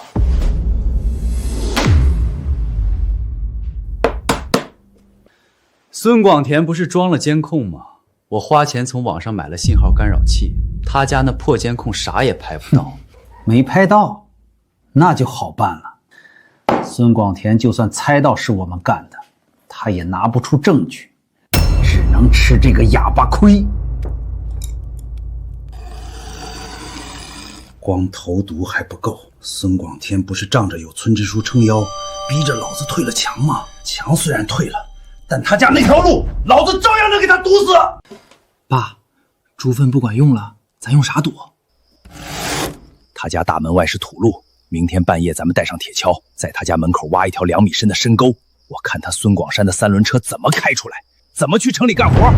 孙广田不是装了监控吗？我花钱从网上买了信号干扰器，他家那破监控啥也拍不到。没拍到，那就好办了。孙广田就算猜到是我们干的，他也拿不出证据，只能吃这个哑巴亏。光投毒还不够，孙广田不是仗着有村支书撑腰，逼着老子退了墙吗？墙虽然退了，但他家那条路，老子照样能给他堵死。爸，猪粪不管用了，咱用啥堵？他家大门外是土路，明天半夜咱们带上铁锹，在他家门口挖一条2米深的深沟。我看他孙广山的3轮车怎么开出来，怎么去城里干活。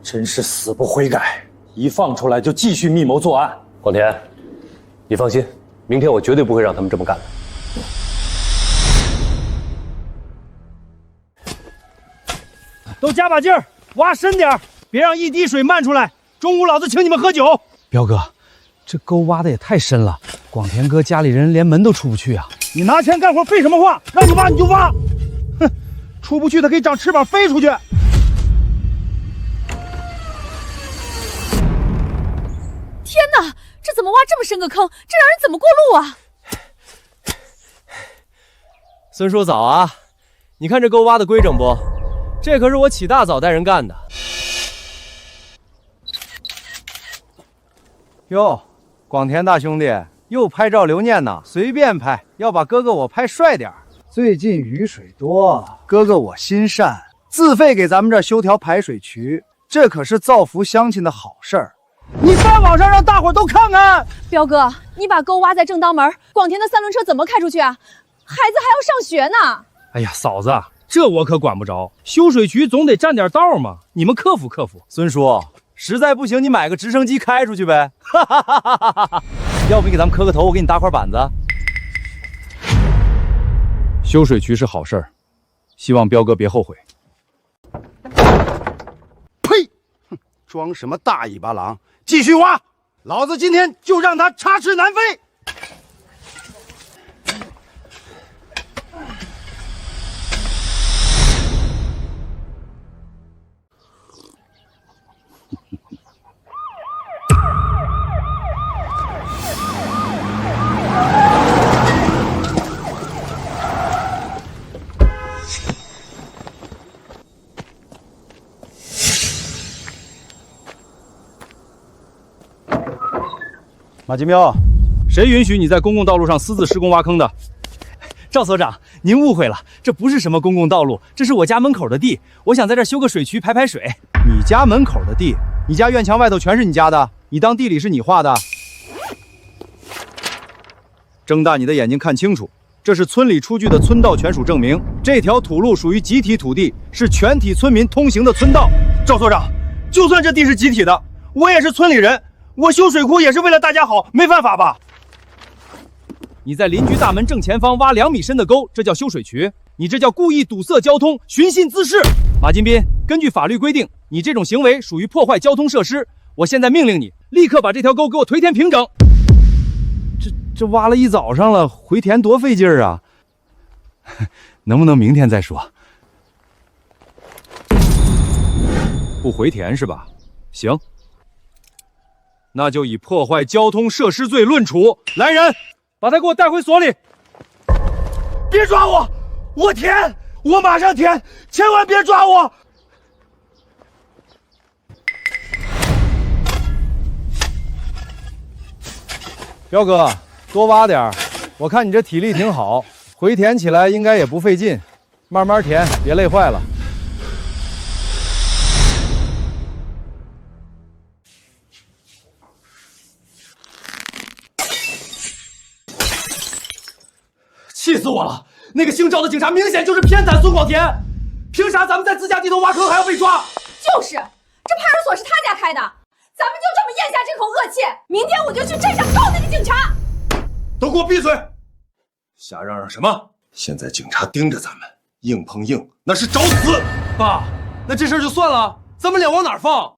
真是死不悔改，一放出来就继续密谋作案。广田，你放心，明天我绝对不会让他们这么干的。都加把劲儿，挖深点，别让一滴水漫出来。中午老子请你们喝酒。彪哥，这沟挖的也太深了，广田哥家里人连门都出不去啊！你拿钱干活废什么话？让你挖你就挖，哼，出不去的可以长翅膀飞出去。天哪，这怎么挖这么深个坑？这让人怎么过路啊？孙叔早啊，你看这沟挖的规整不？这可是我起大早带人干的。哟，广田大兄弟又拍照留念呢，随便拍，要把哥哥我拍帅点。最近雨水多，哥哥我心善，自费给咱们这儿修条排水渠，这可是造福乡亲的好事儿。你发网上让大伙都看看。彪哥，你把沟挖在正当门，广田的3轮车怎么开出去啊？孩子还要上学呢。哎呀，嫂子，这我可管不着，修水渠总得占点道嘛，你们克服克服。孙叔，实在不行你买个直升机开出去呗。要不你给咱们磕个头，我给你搭块板子。修水渠是好事儿，希望彪哥别后悔。呸！哼，装什么大尾巴狼？继续挖，老子今天就让他插翅难飞！马金彪，谁允许你在公共道路上私自施工挖坑的？赵所长，您误会了，这不是什么公共道路，这是我家门口的地，我想在这儿修个水渠排排水。你家门口的地，你家院墙外头全是你家的，你当地里是你画的？睁大你的眼睛看清楚，这是村里出具的村道权属证明，这条土路属于集体土地，是全体村民通行的村道。赵所长，就算这地是集体的，我也是村里人。我修水库也是为了大家好，没犯法吧？你在邻居大门正前方挖2米深的沟，这叫修水渠？你这叫故意堵塞交通，寻衅滋事。马金斌，根据法律规定，你这种行为属于破坏交通设施。我现在命令你，立刻把这条沟给我推填平整。这挖了一早上了，回填多费劲儿啊！能不能明天再说？不回填是吧？行。那就以破坏交通设施罪论处。来人，把他给我带回所里。别抓我，我填，我马上填，千万别抓我。彪哥，多挖点儿，我看你这体力挺好，回填起来应该也不费劲，慢慢填，别累坏了。气死我了！那个姓赵的警察明显就是偏袒孙广田，凭啥咱们在自家地头挖坑还要被抓？就是，这派出所是他家开的，咱们就这么咽下这口恶气。明天我就去镇上告那个警察。都给我闭嘴！瞎嚷嚷什么？现在警察盯着咱们，硬碰硬那是找死！爸，那这事儿就算了，咱们脸往哪儿放？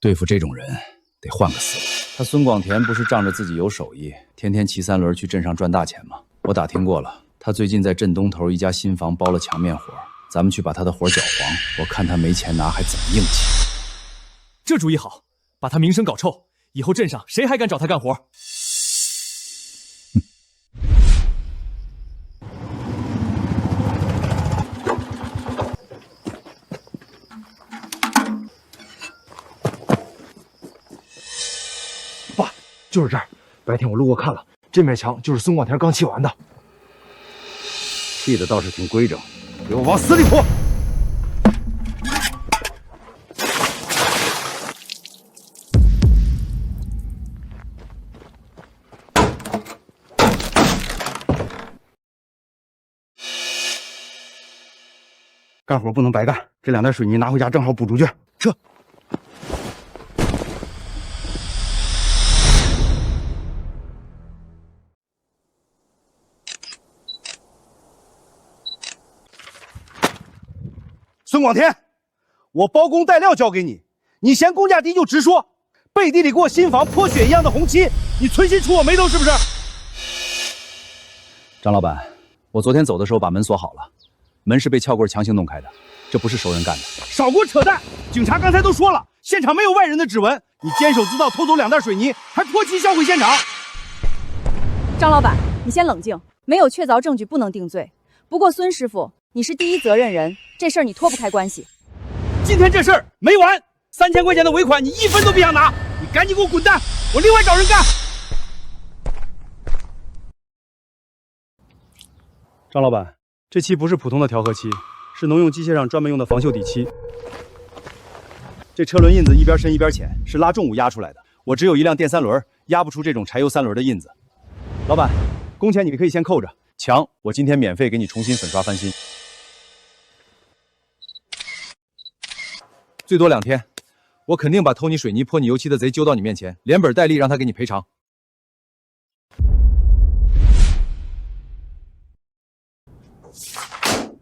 对付这种人，得换个思路。他孙广田不是仗着自己有手艺，天天骑3轮去镇上赚大钱吗？我打听过了，他最近在镇东头一家新房包了墙面活，咱们去把他的活搅黄，我看他没钱拿还怎么硬气。这主意好，把他名声搞臭，以后镇上谁还敢找他干活？就是这儿，白天我路过看了，这面墙就是孙广田刚砌完的。砌的倒是挺规整，给我往死里泼！干活不能白干，这2袋水泥拿回家正好补足去。撤！孙广田，我包工带料交给你，你嫌工价低就直说。背地里给我新房泼血一样的红漆，你存心触我眉头是不是？张老板，我昨天走的时候把门锁好了，门是被撬棍强行弄开的，这不是熟人干的。少给我扯淡！警察刚才都说了，现场没有外人的指纹，你监守自盗偷走2袋水泥，还脱漆销毁现场。张老板，你先冷静，没有确凿证据不能定罪。不过孙师傅，你是第一责任人，这事儿你脱不开关系。今天这事儿没完，3000块钱的尾款你1分都别想拿，你赶紧给我滚蛋，我另外找人干。张老板，这漆不是普通的调和漆，是农用机械上专门用的防锈底漆。这车轮印子一边深一边浅，是拉重物压出来的。我只有一辆电3轮，压不出这种柴油3轮的印子。老板，工钱你可以先扣着，墙我今天免费给你重新粉刷翻新，最多2天。我肯定把偷你水泥泼你油漆的贼揪到你面前，连本带利让他给你赔偿。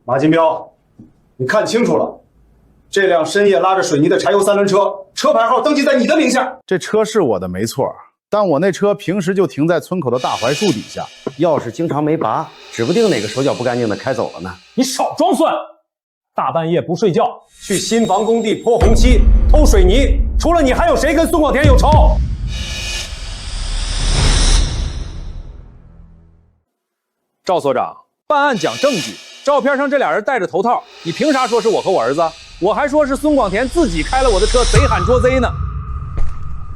马金彪，你看清楚了，这辆深夜拉着水泥的柴油3轮车，车牌号登记在你的名下。这车是我的没错，但我那车平时就停在村口的大槐树底下，钥匙经常没拔，指不定哪个手脚不干净的开走了呢。你少装蒜！大半夜不睡觉，去新房工地泼红漆、偷水泥，除了你，还有谁跟孙广田有仇？赵所长，办案讲证据，照片上这俩人戴着头套，你凭啥说是我和我儿子？我还说是孙广田自己开了我的车，贼喊捉贼呢。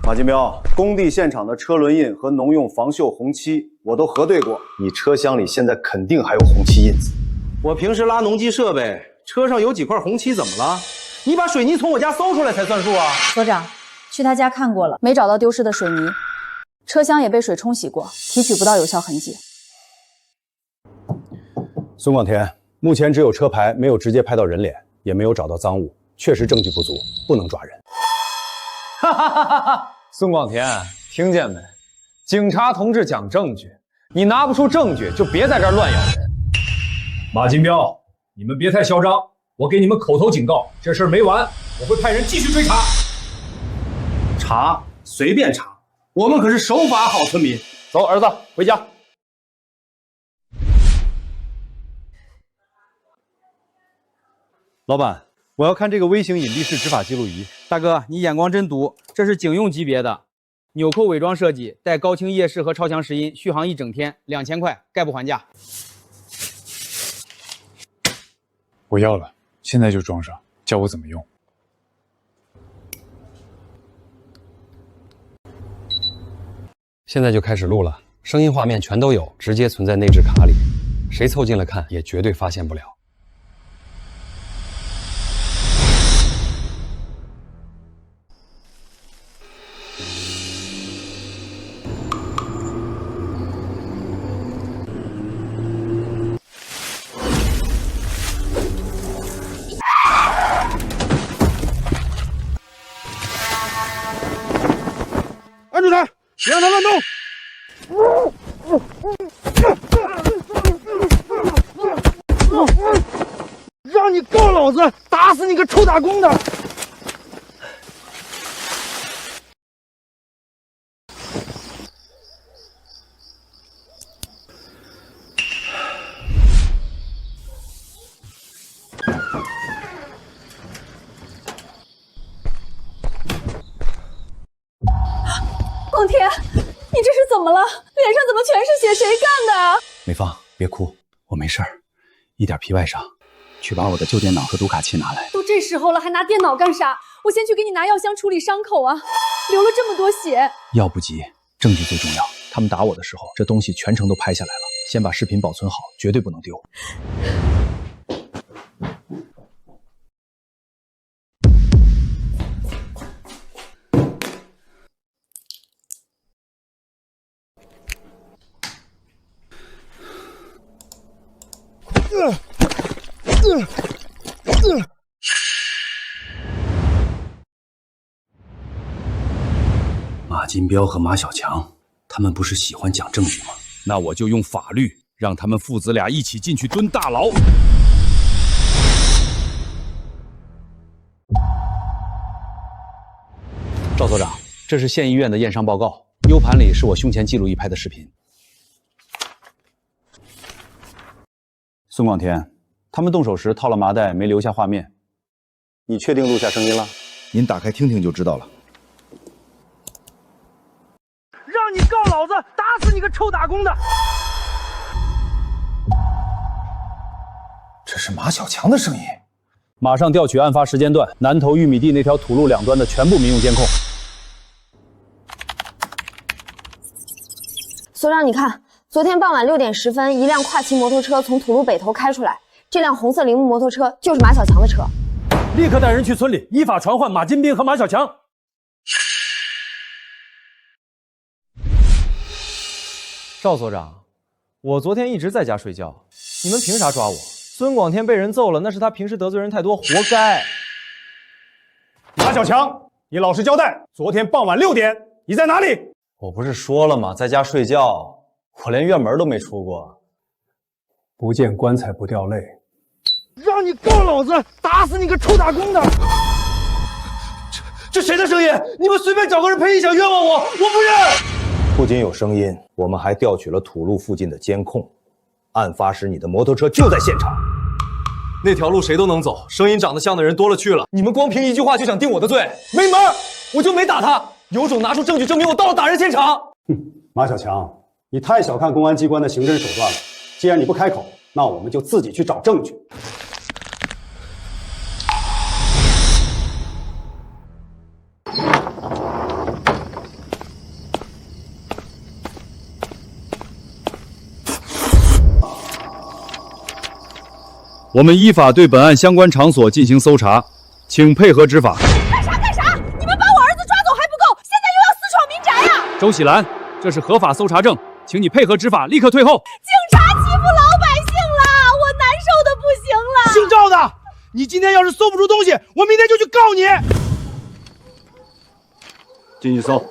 马金彪，工地现场的车轮印和农用防锈红漆我都核对过，你车厢里现在肯定还有红漆印子。我平时拉农机设备，车上有几块红漆怎么了？你把水泥从我家搜出来才算数啊！所长，去他家看过了，没找到丢失的水泥，车厢也被水冲洗过，提取不到有效痕迹。孙广田，目前只有车牌，没有直接拍到人脸，也没有找到赃物，确实证据不足，不能抓人。哈哈哈哈哈！孙广田，听见没？警察同志讲证据，你拿不出证据就别在这儿乱咬人。马金彪，你们别太嚣张，我给你们口头警告，这事儿没完，我会派人继续追查。查，随便查，我们可是守法好村民。走，儿子，回家。老板，我要看这个微型隐蔽式执法记录仪。大哥，你眼光真毒，这是警用级别的，纽扣伪装设计，带高清夜视和超强拾音，续航1整天，2000块，概不还价。我要了，现在就装上，教我怎么用。现在就开始录了，声音、画面全都有，直接存在内置卡里，谁凑近了看也绝对发现不了。按住他，别让他乱动！让你告老子，打死你个臭打工的！广田，你这是怎么了？脸上怎么全是血？谁干的？美芳，别哭，我没事儿，一点皮外伤。去把我的旧电脑和读卡器拿来。都这时候了，还拿电脑干啥？我先去给你拿药箱处理伤口啊！流了这么多血。药不急，证据最重要。他们打我的时候，这东西全程都拍下来了，先把视频保存好，绝对不能丢。马金彪和马小强，他们不是喜欢讲证据吗？那我就用法律让他们父子俩一起进去蹲大牢。赵所长，这是县医院的验伤报告，U盘里是我胸前记录仪拍的视频。孙广田，他们动手时套了麻袋，没留下画面。你确定录下声音了？您打开听听就知道了。让你告老子，打死你个臭打工的！这是马小强的声音。马上调取案发时间段南头玉米地那条土路两端的全部民用监控。所长，你看，昨天傍晚6点10分，一辆跨骑摩托车从土路北头开出来，这辆红色铃木摩托车就是马小强的车。立刻带人去村里，依法传唤马金斌和马小强。赵所长，我昨天一直在家睡觉，你们凭啥抓我？孙广天被人揍了，那是他平时得罪人太多，活该。马小强，你老实交代，昨天傍晚6点你在哪里？我不是说了吗，在家睡觉，我连院门都没出过。不见棺材不掉泪，让你告老子，打死你个臭打工的！这谁的声音？你们随便找个人配音响冤枉我，我不认！不仅有声音，我们还调取了土路附近的监控，案发时你的摩托车就在现场。那条路谁都能走，声音长得像的人多了去了。你们光凭一句话就想定我的罪，没门！我就没打他，有种拿出证据证明我到了打人现场。马小强，你太小看公安机关的刑侦手段了。既然你不开口，那我们就自己去找证据。我们依法对本案相关场所进行搜查，请配合执法。干啥？你们把我儿子抓走还不够，现在又要私闯民宅呀！周喜兰，这是合法搜查证，请你配合执法，立刻退后。警察欺负老百姓了，我难受的不行了。姓赵的，你今天要是搜不出东西，我明天就去告你。进去搜。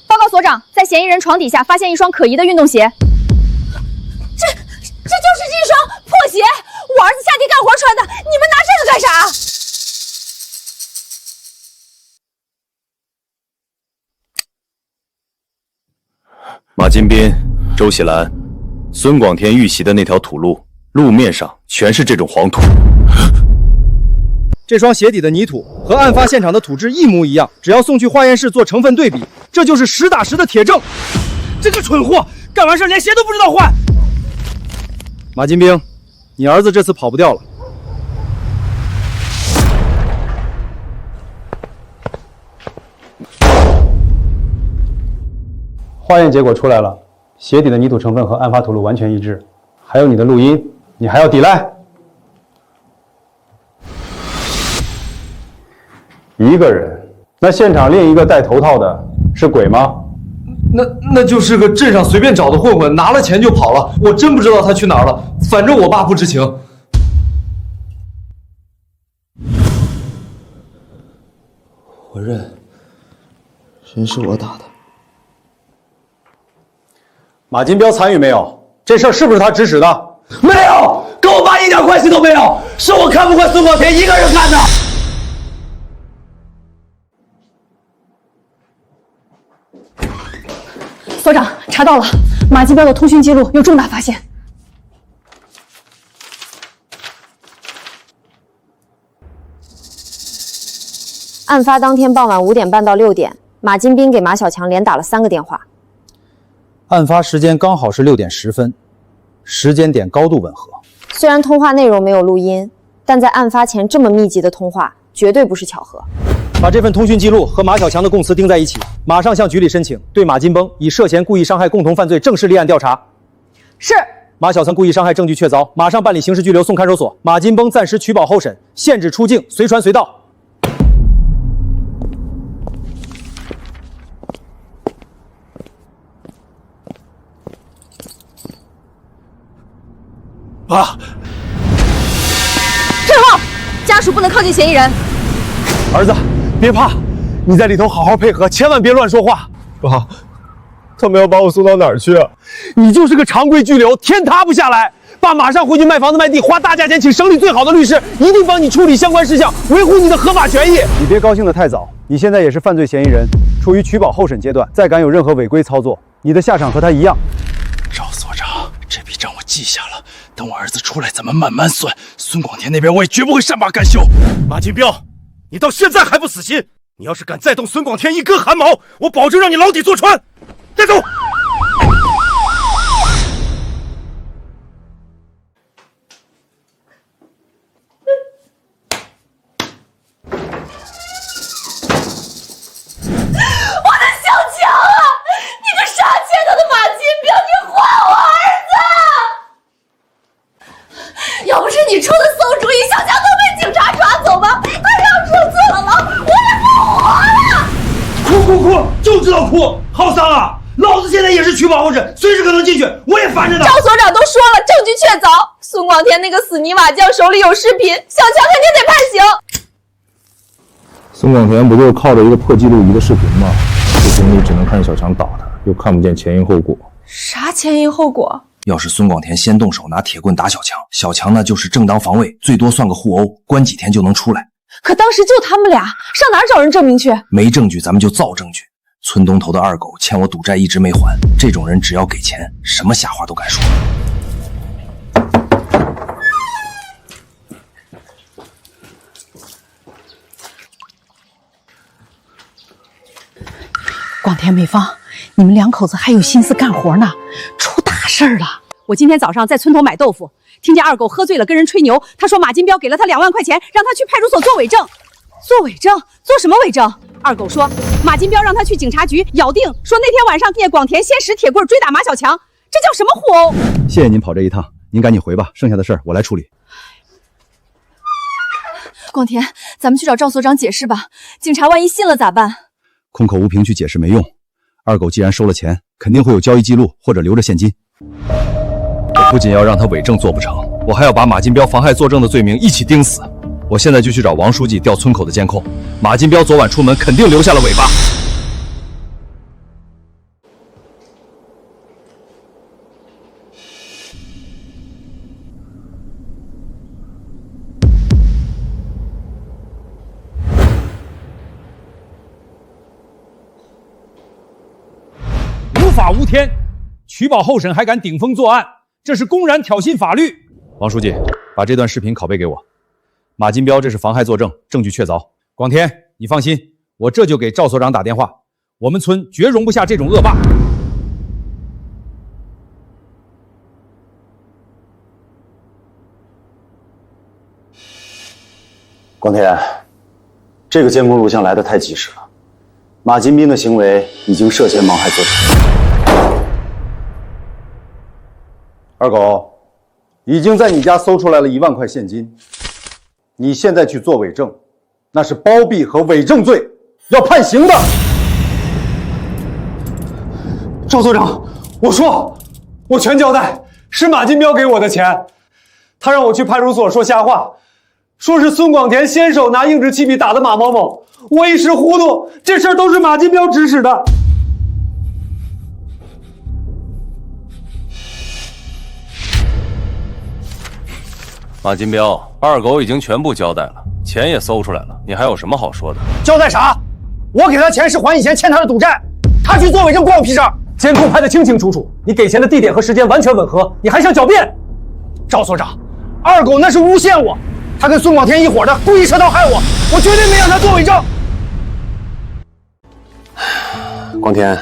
报告所长，在嫌疑人床底下发现一双可疑的运动鞋。这就是这双破鞋，我儿子下地干活穿的，你们拿这个干啥？马金斌、周喜兰、孙广田遇袭的那条土路，路面上全是这种黄土。这双鞋底的泥土和案发现场的土质一模一样，只要送去化验室做成分对比，这就是实打实的铁证。这个蠢货干完事连鞋都不知道换。马金兵，你儿子这次跑不掉了。化验结果出来了，鞋底的泥土成分和案发土路完全一致，还有你的录音，你还要抵赖？一个人，那现场另一个戴头套的是鬼吗？那就是个镇上随便找的混混，拿了钱就跑了。我真不知道他去哪儿了，反正我爸不知情。我认，人是我打的。马金彪参与没有？这事儿是不是他指使的？没有，跟我爸一点关系都没有，是我看不惯孙广田一个人干的。所长，查到了，马金彪的通讯记录有重大发现。案发当天傍晚5点半到6点，马金斌给马小强连打了3个电话。案发时间刚好是6点10分，时间点高度吻合。虽然通话内容没有录音，但在案发前这么密集的通话，绝对不是巧合。把这份通讯记录和马小强的供词钉在一起，马上向局里申请对马金崩以涉嫌故意伤害共同犯罪正式立案调查。是。马小强故意伤害证据确凿，马上办理刑事拘留送看守所。马金崩暂时取保候审，限制出境，随传随到。啊！郑浩，家属不能靠近嫌疑人。儿子，别怕，你在里头好好配合，千万别乱说话。爸，他们要把我送到哪儿去啊？你就是个常规拘留，天塌不下来。爸马上回去卖房子卖地，花大价钱请省里最好的律师，一定帮你处理相关事项，维护你的合法权益。你别高兴得太早，你现在也是犯罪嫌疑人，处于取保候审阶段，再敢有任何违规操作，你的下场和他一样。赵所长，这笔账我记下了，等我儿子出来咱们慢慢算。孙广田那边我也绝不会善罢甘休。马金彪，你到现在还不死心？你要是敢再动孙广田一根汗毛，我保证让你牢底坐穿。带走。要不是你出的馊主意，小强都被警察抓走吧？他要是坐了牢，我也不活了！哭，就知道哭，好丧啊！老子现在也是取保候审，随时可能进去，我也烦着呢。赵所长都说了，证据确凿，孙广田那个死泥瓦匠手里有视频，小强肯定得判刑。孙广田不就是靠着一个破记录仪的视频吗？视频里只能看见小强打他，又看不见前因后果。啥前因后果？要是孙广田先动手拿铁棍打小强，小强呢就是正当防卫，最多算个互殴，关几天就能出来。可当时就他们俩，上哪儿找人证明去？没证据咱们就造证据。村东头的二狗欠我赌债一直没还，这种人只要给钱，什么瞎话都敢说。广田、美芳，你们两口子还有心思干活呢，出大事儿了！我今天早上在村头买豆腐，听见二狗喝醉了跟人吹牛，他说马金彪给了他2万块钱，让他去派出所做伪证。做伪证？做什么伪证？二狗说马金彪让他去警察局咬定说那天晚上见广田先使铁棍追打马小强，这叫什么互殴？谢谢您跑这一趟，您赶紧回吧，剩下的事儿我来处理。广田，咱们去找赵所长解释吧，警察万一信了咋办？空口无凭去解释没用，二狗既然收了钱，肯定会有交易记录或者留着现金。我不仅要让他伪证做不成，我还要把马金彪妨害作证的罪名一起钉死。我现在就去找王书记调村口的监控，马金彪昨晚出门肯定留下了尾巴。无法无天，取保候审还敢顶风作案，这是公然挑衅法律。王书记，把这段视频拷贝给我。马金彪这是妨害作证，证据确凿。广田，你放心，我这就给赵所长打电话，我们村绝容不下这种恶霸。广田，这个监控录像来得太及时了，马金斌的行为已经涉嫌妨害作证。二狗，已经在你家搜出来了1万块现金，你现在去做伪证，那是包庇和伪证罪，要判刑的。赵所长，我全交代，是马金彪给我的钱，他让我去派出所说瞎话，说是孙广田先手拿硬质气笔打的马某某，我一时糊涂，这事儿都是马金彪指使的。马金彪，二狗已经全部交代了，钱也搜出来了，你还有什么好说的？交代啥？我给他钱是还以前欠他的赌债，他去做伪证关我屁事儿。监控拍得清清楚楚，你给钱的地点和时间完全吻合，你还想狡辩？赵所长，二狗那是诬陷我，他跟孙广田一伙的，故意设套害我，我绝对没让他做伪证。广田，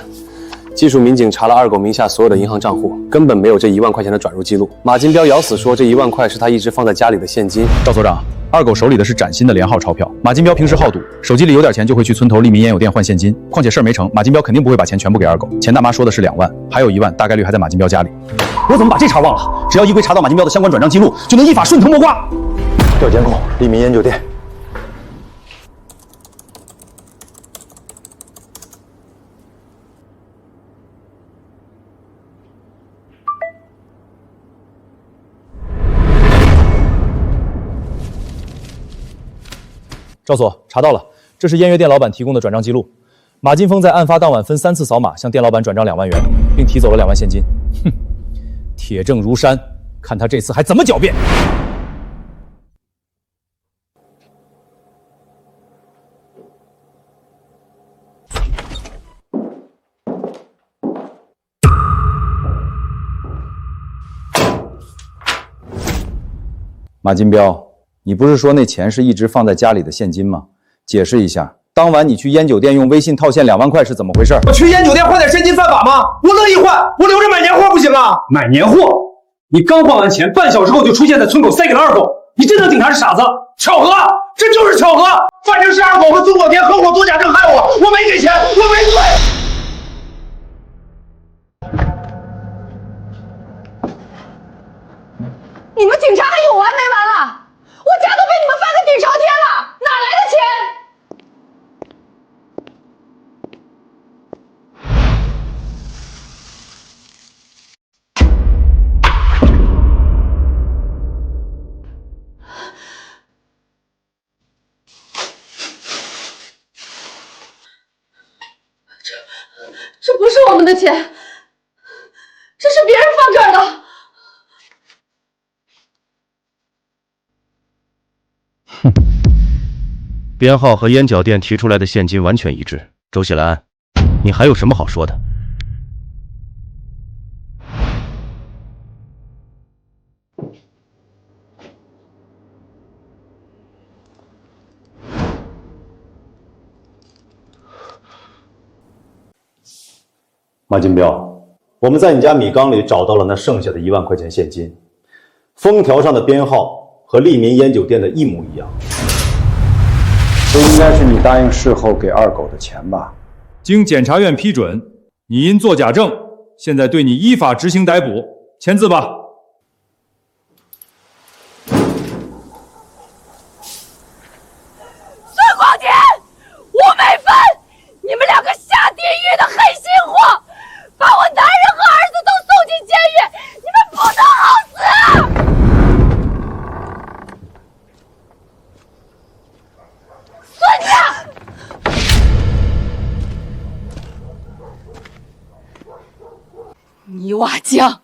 技术民警查了二狗名下所有的银行账户，根本没有这1万块钱的转入记录。马金彪咬死说这1万块是他一直放在家里的现金。赵所长，二狗手里的是崭新的连号钞票，马金彪平时好赌，手机里有点钱就会去村头利民烟油店换现金。况且事儿没成，马金彪肯定不会把钱全部给二狗，钱大妈说的是2万，还有1万大概率还在马金彪家里。我怎么把这茬忘了？只要一归查到马金彪的相关转账记录，就能依法顺藤摸瓜。调监控，利民烟酒店。赵所，查到了，这是烟月店老板提供的转账记录。马金峰在案发当晚分3次扫码向店老板转账2万元，并提走了2万现金。哼，铁证如山，看他这次还怎么狡辩。马金彪，你不是说那钱是一直放在家里的现金吗？解释一下，当晚你去烟酒店用微信套现2万块是怎么回事？我去烟酒店换点现金犯法吗？我乐意换，我留着买年货不行啊？买年货？你刚换完钱，半小时后就出现在村口塞给了二狗，你真当警察是傻子？巧合，这就是巧合。反正是二狗和孙广田合伙作假证害我，我没给钱，我没罪。你们警察还有完没完了？我家都被你们翻个底朝天了，哪来的钱？们的钱，这是别人放这儿的。哼，编号和烟角店提出来的现金完全一致。周喜兰，你还有什么好说的？马金彪，我们在你家米缸里找到了那剩下的1万块钱现金，封条上的编号和利民烟酒店的一模一样。这应该是你答应事后给二狗的钱吧？经检察院批准，你因作假证，现在对你依法执行逮捕，签字吧。孙广田、吴美芬，你们两个下地狱的黑心货！把我男人和儿子都送进监狱，你们不能好死！孙家，泥瓦匠，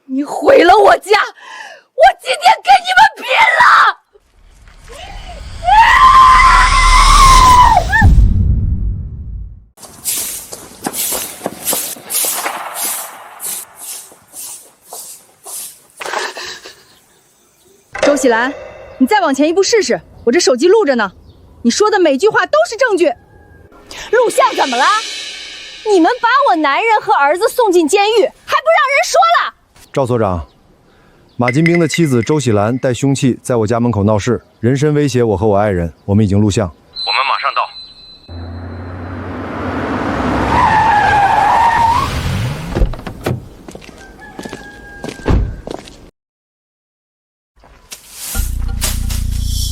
你毁了我家，我今天跟你们拼了！周喜兰，你再往前一步试试，我这手机录着呢，你说的每句话都是证据。录像怎么了？你们把我男人和儿子送进监狱，还不让人说了？赵所长，马金兵的妻子周喜兰带凶器在我家门口闹事，人身威胁我和我爱人，我们已经录像。我们马上到。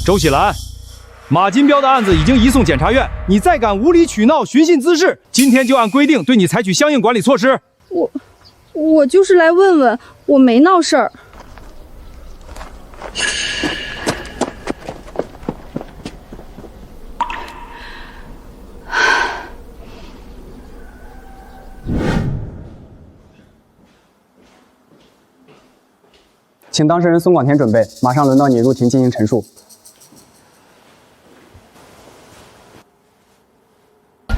周喜兰，马金彪的案子已经移送检察院，你再敢无理取闹、寻衅滋事，今天就按规定对你采取相应管理措施。我就是来问问，我没闹事儿。请当事人孙广田准备，马上轮到你入庭进行陈述。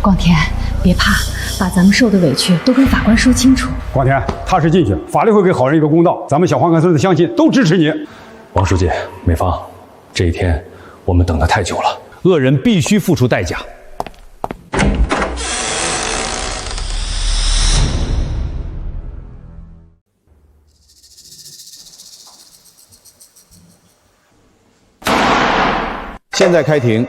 广田，别怕，把咱们受的委屈都跟法官说清楚。广田，踏实进去，法律会给好人一个公道。咱们小黄冈村的乡亲都支持你。王书记、美芳，这一天我们等得太久了，恶人必须付出代价。现在开庭，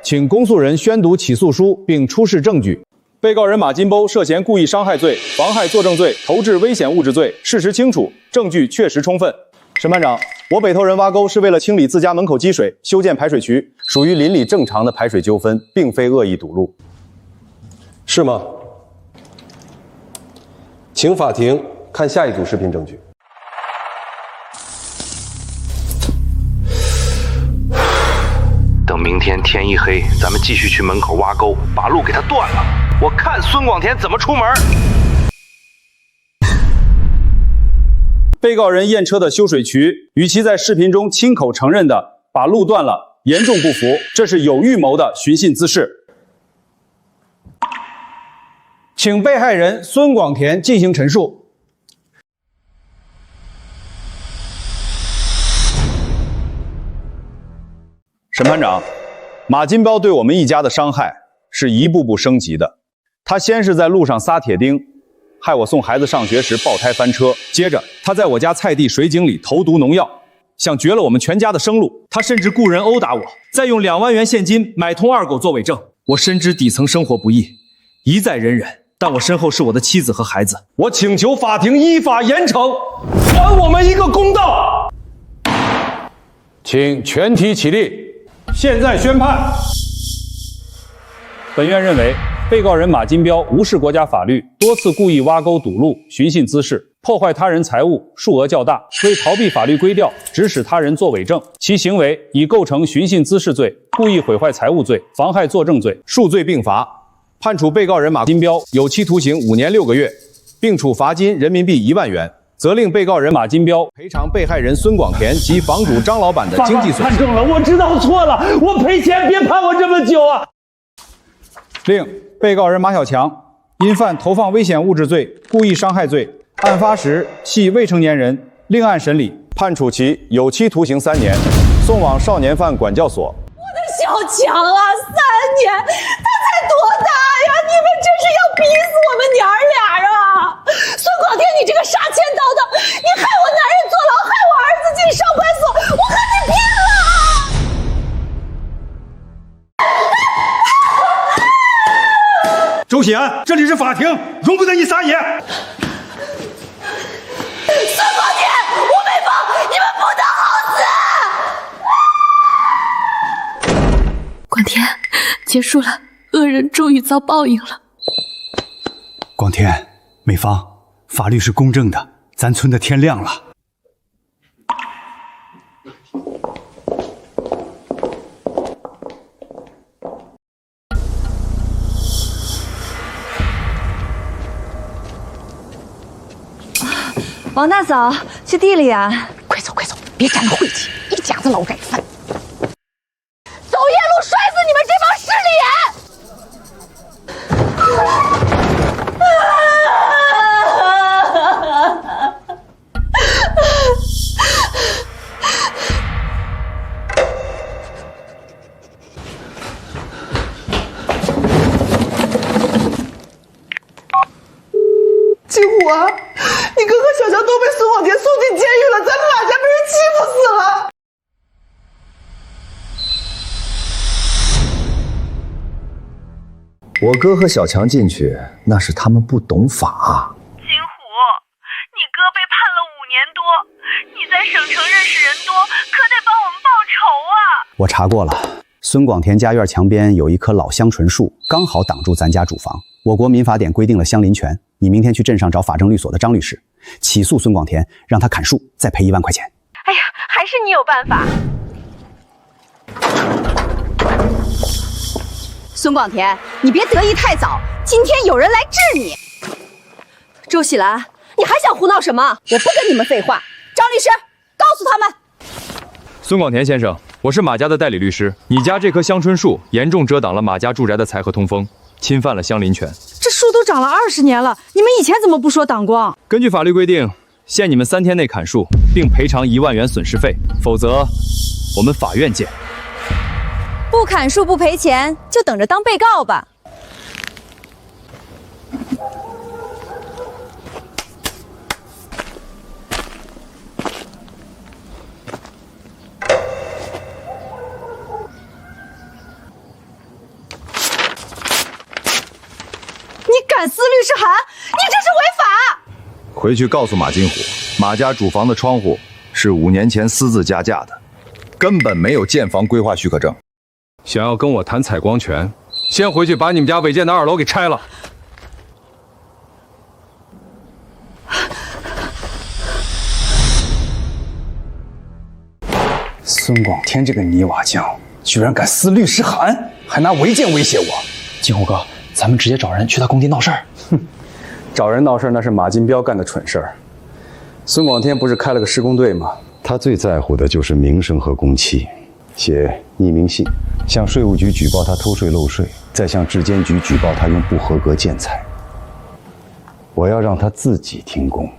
请公诉人宣读起诉书并出示证据。被告人马金包涉嫌故意伤害罪、妨害作证罪、投掷危险物质罪，事实清楚，证据确实充分。审判长，我北头人挖沟是为了清理自家门口积水，修建排水渠，属于邻里正常的排水纠纷，并非恶意堵路。是吗？请法庭看下一组视频证据。等明天天一黑，咱们继续去门口挖沟，把路给他断了。我看孙广田怎么出门。被告人验车的修水渠与其在视频中亲口承认的把路断了严重不符，这是有预谋的寻衅滋事。请被害人孙广田进行陈述。审判长，马金彪对我们一家的伤害是一步步升级的。他先是在路上撒铁钉，害我送孩子上学时爆胎翻车；接着他在我家菜地水井里投毒农药，想绝了我们全家的生路。他甚至雇人殴打我，再用2万元现金买通二狗作伪证。我深知底层生活不易，一再忍忍，但我身后是我的妻子和孩子。我请求法庭依法严惩，还我们一个公道。请全体起立。现在宣判。本院认为，被告人马金彪无视国家法律，多次故意挖沟堵路、寻衅滋事，破坏他人财物，数额较大，为逃避法律规调，指使他人作伪证，其行为已构成寻衅滋事罪、故意毁坏财物罪、妨害作证罪，数罪并罚。判处被告人马金彪有期徒刑5年6个月，并处罚金人民币1万元，责令被告人马金彪赔偿被害人孙广田及房主张老板的经济损失。判正了，我知道错了，我赔钱，别判我这么久啊！另，被告人马小强因犯投放危险物质罪、故意伤害罪，案发时系未成年人，另案审理，判处其有期徒刑3年，送往少年犯管教所。小强啊，3年，他才多大呀？你们这是要逼死我们娘儿俩啊！孙广天，你这个杀千刀的，你害我男人坐牢，害我儿子进少管所，我和你拼了！周喜安，这里是法庭，容不得你撒野！孙广天，吴美芳，你们不得好死！广田，结束了，恶人终于遭报应了。广田，美芳，法律是公正的，咱村的天亮了。王大嫂，去地里啊！快走快走，别沾了晦气，一家子老歹饭。走夜路摔死你们这帮势利金虎啊，你哥和小强都被孙广田送进监狱了，咱们马家被人欺负死了。我哥和小强进去，那是他们不懂法。金虎，你哥被判了5年多，你在省城认识人多，可得帮我们报仇啊！我查过了，孙广田家院墙边有一棵老香椿树，刚好挡住咱家主房。我国民法典规定了相邻权，你明天去镇上找法政律所的张律师，起诉孙广田，让他砍树，再赔1万块钱。哎呀，还是你有办法。孙广田，你别得意太早，今天有人来治你。周喜兰，你还想胡闹什么？我不跟你们废话。张律师，告诉他们。孙广田先生，我是马家的代理律师，你家这棵香椿树严重遮挡了马家住宅的财和通风，侵犯了相邻权。这树都长了20年了，你们以前怎么不说挡光？根据法律规定，限你们3天内砍树，并赔偿1万元损失费，否则我们法院见。不砍树不赔钱，就等着当被告吧。你敢撕律师函，你这是违法！回去告诉马金虎，马家主房的窗户是5年前私自加价的，根本没有建房规划许可证。想要跟我谈采光权，先回去把你们家违建的2楼给拆了。孙广天这个泥瓦匠，居然敢撕律师函，还拿违建威胁我。金虎哥，咱们直接找人去他工地闹事儿。哼，找人闹事那是马金彪干的蠢事儿。孙广天不是开了个施工队吗？他最在乎的就是名声和公器。写匿名信，向税务局举报他偷税漏税，再向质监局举报他用不合格建材。我要让他自己停工。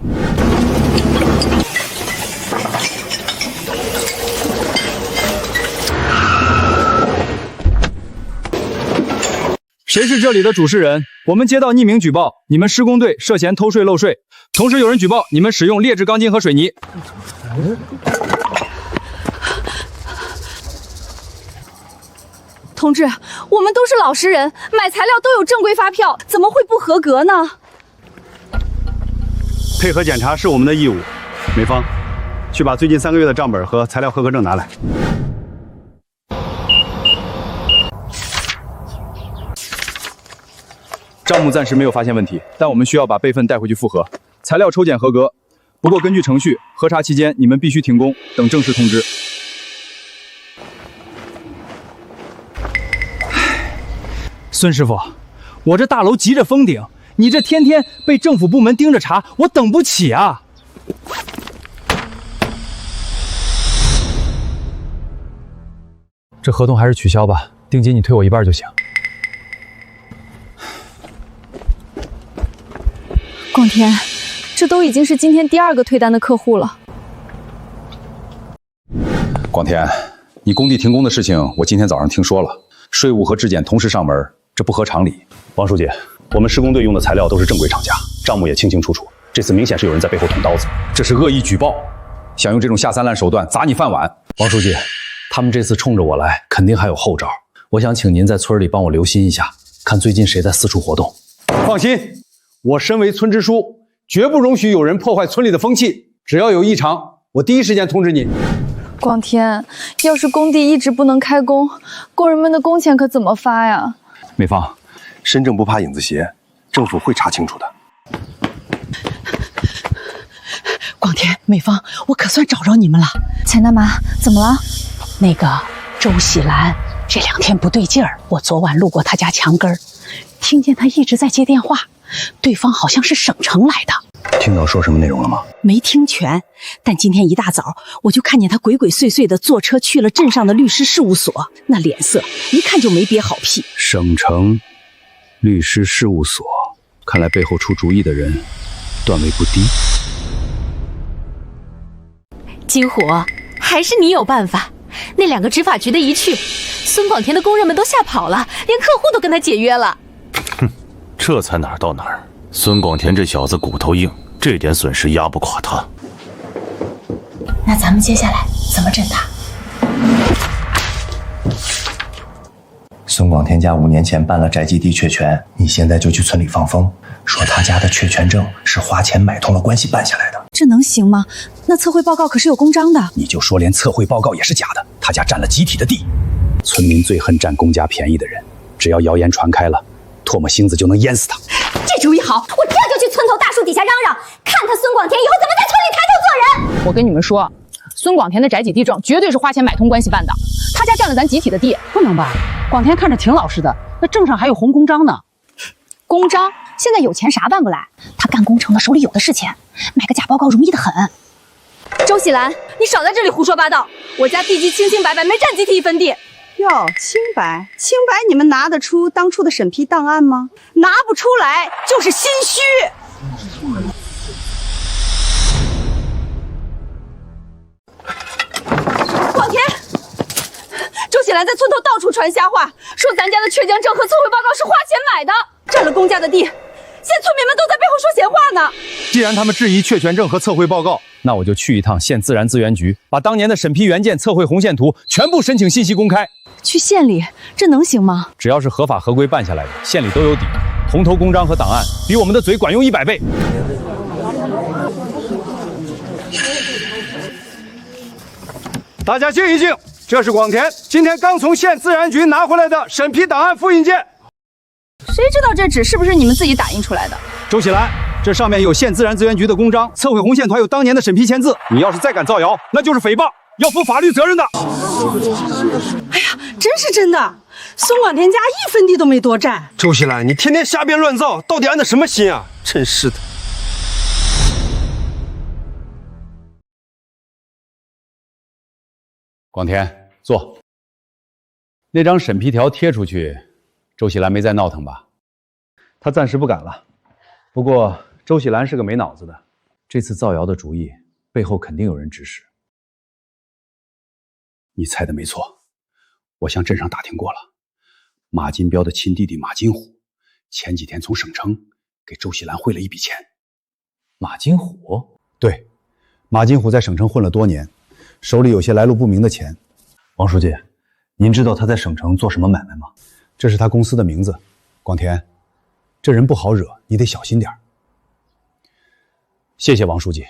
谁是这里的主事人？我们接到匿名举报，你们施工队涉嫌偷税漏税，同时有人举报你们使用劣质钢筋和水泥。同志，我们都是老实人，买材料都有正规发票，怎么会不合格呢？配合检查是我们的义务。美芳，去把最近3个月的账本和材料合格证拿来。账目暂时没有发现问题，但我们需要把备份带回去复核。材料抽检合格，不过根据程序，核查期间你们必须停工，等正式通知。孙师傅，我这大楼急着封顶，你这天天被政府部门盯着查，我等不起啊！这合同还是取消吧，定金你退我一半就行。广田，这都已经是今天第2个退单的客户了。广田，你工地停工的事情，我今天早上听说了，税务和质检同时上门，这不合常理。王书记，我们施工队用的材料都是正规厂家，账目也清清楚楚。这次明显是有人在背后捅刀子，这是恶意举报，想用这种下三滥手段砸你饭碗。王书记，他们这次冲着我来，肯定还有后招。我想请您在村里帮我留心一下，看最近谁在四处活动。放心，我身为村支书，绝不容许有人破坏村里的风气。只要有异常，我第一时间通知你。广田，要是工地一直不能开工，工人们的工钱可怎么发呀？美芳，身正不怕影子斜，政府会查清楚的。广田、美芳，我可算找着你们了。钱大妈，怎么了？那个周喜兰这2天不对劲儿，我昨晚路过她家墙根儿，听见她一直在接电话，对方好像是省城来的。听到说什么内容了吗？没听全，但今天一大早我就看见他鬼鬼祟祟的坐车去了镇上的律师事务所，那脸色一看就没憋好屁。省城律师事务所，看来背后出主意的人段位不低。金虎，还是你有办法。那2个执法局的一去，孙广田的工人们都吓跑了，连客户都跟他解约了。哼，这才哪儿到哪儿。孙广田这小子骨头硬，这点损失压不垮他。那咱们接下来怎么整他？孙广田家5年前办了宅基地确权，你现在就去村里放风，说他家的确权证是花钱买通了关系办下来的。这能行吗？那测绘报告可是有公章的。你就说连测绘报告也是假的，他家占了集体的地。村民最恨占公家便宜的人，只要谣言传开了，唾沫星子就能淹死他。这主意好，我这就去村头大树底下嚷嚷，看他孙广田以后怎么在村里抬头做人。我跟你们说，孙广田的宅基地证绝对是花钱买通关系办的，他家占了咱集体的地。不能吧？广田看着挺老实的，那证上还有红公章呢。公章？现在有钱啥办不来？他干工程的手里有的是钱，买个假报告容易得很。周喜兰，你少在这里胡说八道！我家地基清清白白，没占集体一分地。哟，清白，你们拿得出当初的审批档案吗？拿不出来就是心虚。广田，周喜兰在村头到处传瞎话，说咱家的确权证和测绘报告是花钱买的，占了公家的地，现在村民们都在背后说闲话呢。既然他们质疑确权证和测绘报告，那我就去一趟县自然资源局，把当年的审批原件、测绘红线图全部申请信息公开。去县里，这能行吗？只要是合法合规办下来的，县里都有底。铜头公章和档案比我们的嘴管用100倍。大家静一静，这是广田今天刚从县自然局拿回来的审批档案复印件。谁知道这纸是不是你们自己打印出来的？周喜兰，这上面有县自然资源局的公章，测绘红线图还有当年的审批签字。你要是再敢造谣，那就是诽谤，要负法律责任的。哎呀，真是真的，孙广田家1分地都没多占。周喜兰，你天天瞎编乱造，到底安的什么心啊？真是的。广田，坐。那张审批条贴出去，周喜兰没再闹腾吧？他暂时不敢了。不过周喜兰是个没脑子的，这次造谣的主意背后肯定有人指使。你猜的没错，我向镇上打听过了，马金彪的亲弟弟马金虎，前几天从省城给周喜兰汇了一笔钱。马金虎？对，马金虎在省城混了多年，手里有些来路不明的钱。王书记，您知道他在省城做什么买卖吗？这是他公司的名字。广田，这人不好惹，你得小心点。谢谢王书记，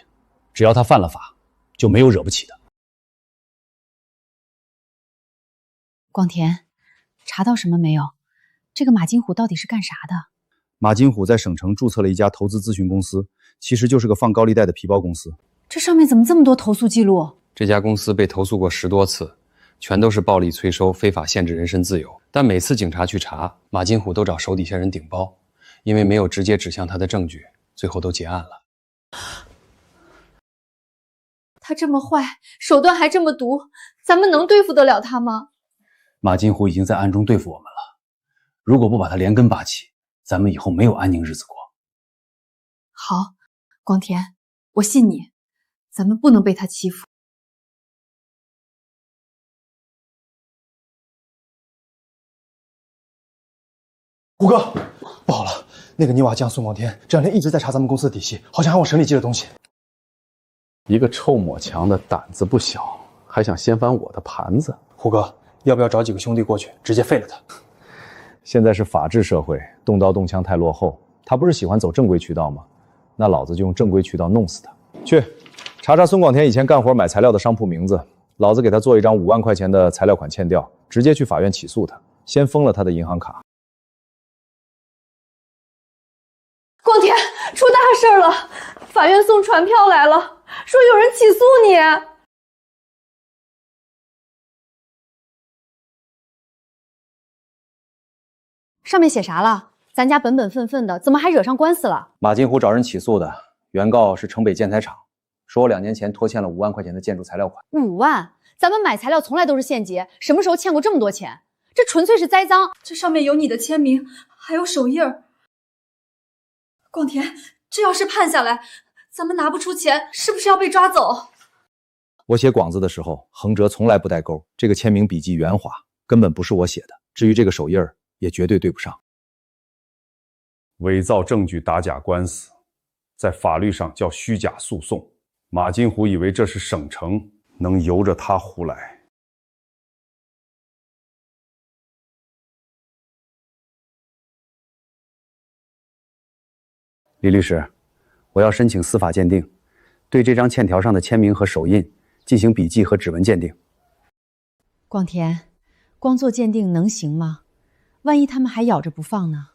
只要他犯了法，就没有惹不起的。广田，查到什么没有？这个马金虎到底是干啥的？马金虎在省城注册了一家投资咨询公司，其实就是个放高利贷的皮包公司。这上面怎么这么多投诉记录？这家公司被投诉过10多次，全都是暴力催收、非法限制人身自由。但每次警察去查，马金虎都找手底下人顶包，因为没有直接指向他的证据，最后都结案了。他这么坏，手段还这么毒，咱们能对付得了他吗？马金虎已经在暗中对付我们了，如果不把他连根拔起，咱们以后没有安宁日子过。好，光田，我信你，咱们不能被他欺负。虎哥，不好了，那个泥瓦匠孙广天这两天一直在查咱们公司的底细，好像还往省里寄了东西。一个臭抹墙的胆子不小，还想掀翻我的盘子。虎哥，要不要找几个兄弟过去，直接废了他？现在是法治社会，动刀动枪太落后。他不是喜欢走正规渠道吗？那老子就用正规渠道弄死他。去，查查孙广田以前干活买材料的商铺名字，老子给他做一张5万块钱的材料款欠调，直接去法院起诉他，先封了他的银行卡。光田，出大事了！法院送传票来了，说有人起诉你。上面写啥了？咱家本本分分的，怎么还惹上官司了？马金虎找人起诉的，原告是城北建材厂，说我2年前拖欠了5万块钱的建筑材料款。5万？咱们买材料从来都是现结，什么时候欠过这么多钱？这纯粹是栽赃。这上面有你的签名，还有手印儿。广田，这要是判下来，咱们拿不出钱，是不是要被抓走？我写广子的时候，横折从来不带勾，这个签名笔迹圆滑，根本不是我写的。至于这个手印儿，也绝对对不上。伪造证据打假官司，在法律上叫虚假诉讼。马金虎以为这是省城，能由着他胡来。李律师，我要申请司法鉴定，对这张欠条上的签名和手印进行笔迹和指纹鉴定。广田，光做鉴定能行吗？万一他们还咬着不放呢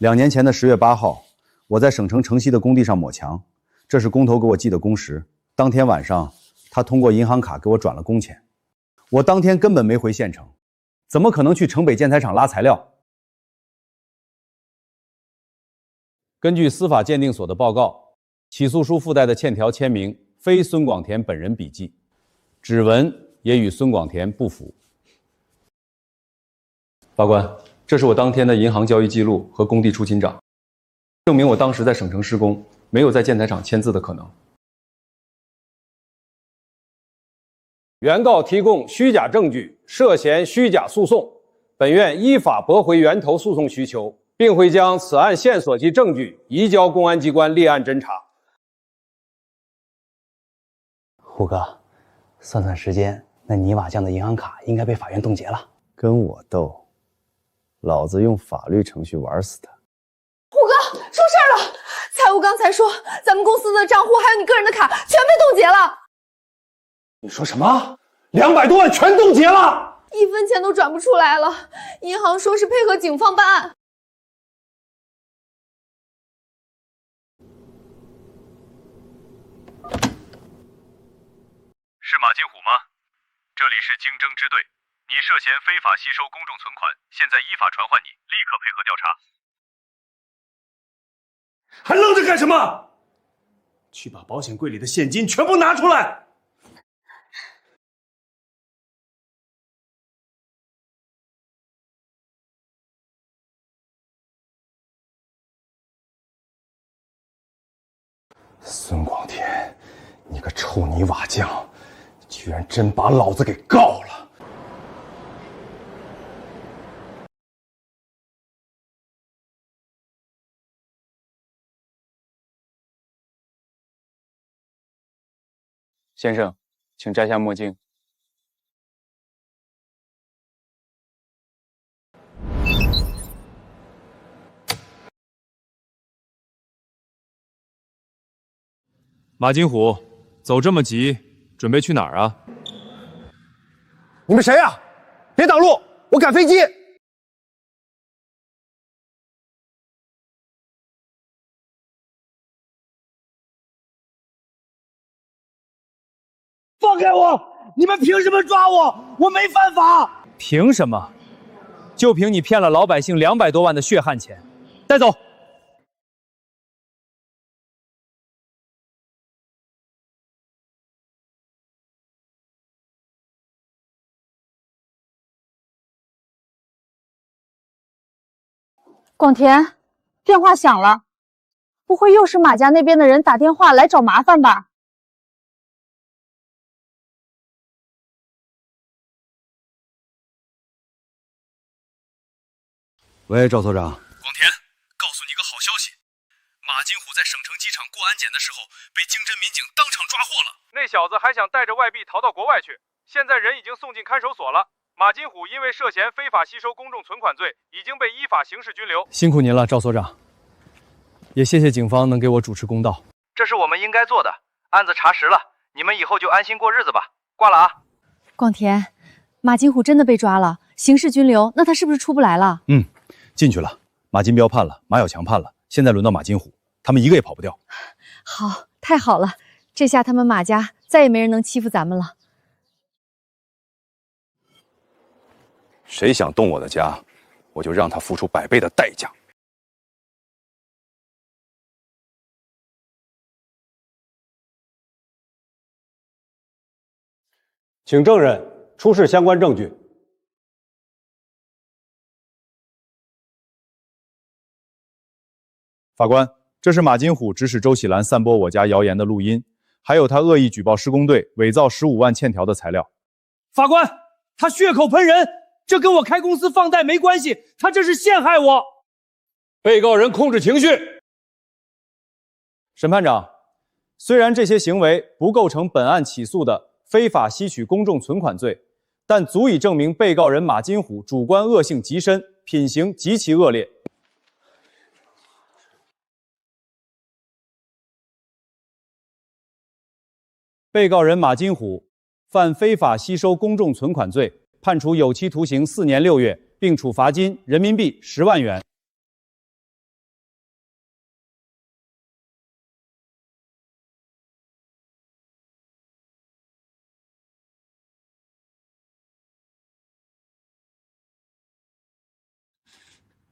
？2年前的10月8号，我在省城城西的工地上抹墙，这是工头给我记的工时。当天晚上，他通过银行卡给我转了工钱。我当天根本没回县城，怎么可能去城北建材厂拉材料？根据司法鉴定所的报告，起诉书附带的欠条签名非孙广田本人笔迹，指纹也与孙广田不符。法官，这是我当天的银行交易记录和工地出勤章，证明我当时在省城施工，没有在建材厂签字的可能。原告提供虚假证据，涉嫌虚假诉讼，本院依法驳回源头诉讼需求，并会将此案线索及证据移交公安机关立案侦查。虎哥，算算时间，那泥瓦匠的银行卡应该被法院冻结了。跟我斗，老子用法律程序玩死他！虎哥，出事了！财务刚才说，咱们公司的账户还有你个人的卡全被冻结了。你说什么？200多万全冻结了，1分钱都转不出来了。银行说是配合警方办案。是马金虎吗？这里是经侦支队，你涉嫌非法吸收公众存款，现在依法传唤你，立刻配合调查。还愣着干什么？去把保险柜里的现金全部拿出来！孙广田，你个臭泥瓦匠，居然真把老子给告了！先生，请摘下墨镜。马金虎，走这么急，准备去哪儿啊？你们谁呀？别挡路，我赶飞机。放开我！你们凭什么抓我？我没犯法。凭什么？就凭你骗了老百姓200多万的血汗钱，带走。广田，电话响了，不会又是马家那边的人打电话来找麻烦吧？喂，赵所长。广田，告诉你个好消息，马金虎在省城机场过安检的时候被经侦民警当场抓获了。那小子还想带着外币逃到国外去，现在人已经送进看守所了。马金虎因为涉嫌非法吸收公众存款罪，已经被依法刑事拘留。辛苦您了，赵所长。也谢谢警方能给我主持公道。这是我们应该做的，案子查实了，你们以后就安心过日子吧。挂了啊。广田，马金虎真的被抓了，刑事拘留，那他是不是出不来了？进去了。马金彪判了，马小强判了，现在轮到马金虎，他们一个也跑不掉。好，太好了，这下他们马家再也没人能欺负咱们了。谁想动我的家，我就让他付出100倍的代价。请证人出示相关证据。法官，这是马金虎指使周喜兰散播我家谣言的录音，还有他恶意举报施工队、伪造15万欠条的材料。法官，他血口喷人，这跟我开公司放贷没关系，他这是陷害我。被告人控制情绪。审判长，虽然这些行为不构成本案起诉的非法吸取公众存款罪，但足以证明被告人马金虎主观恶性极深，品行极其恶劣。被告人马金虎犯非法吸收公众存款罪，判处有期徒刑4年6月，并处罚金人民币10万元。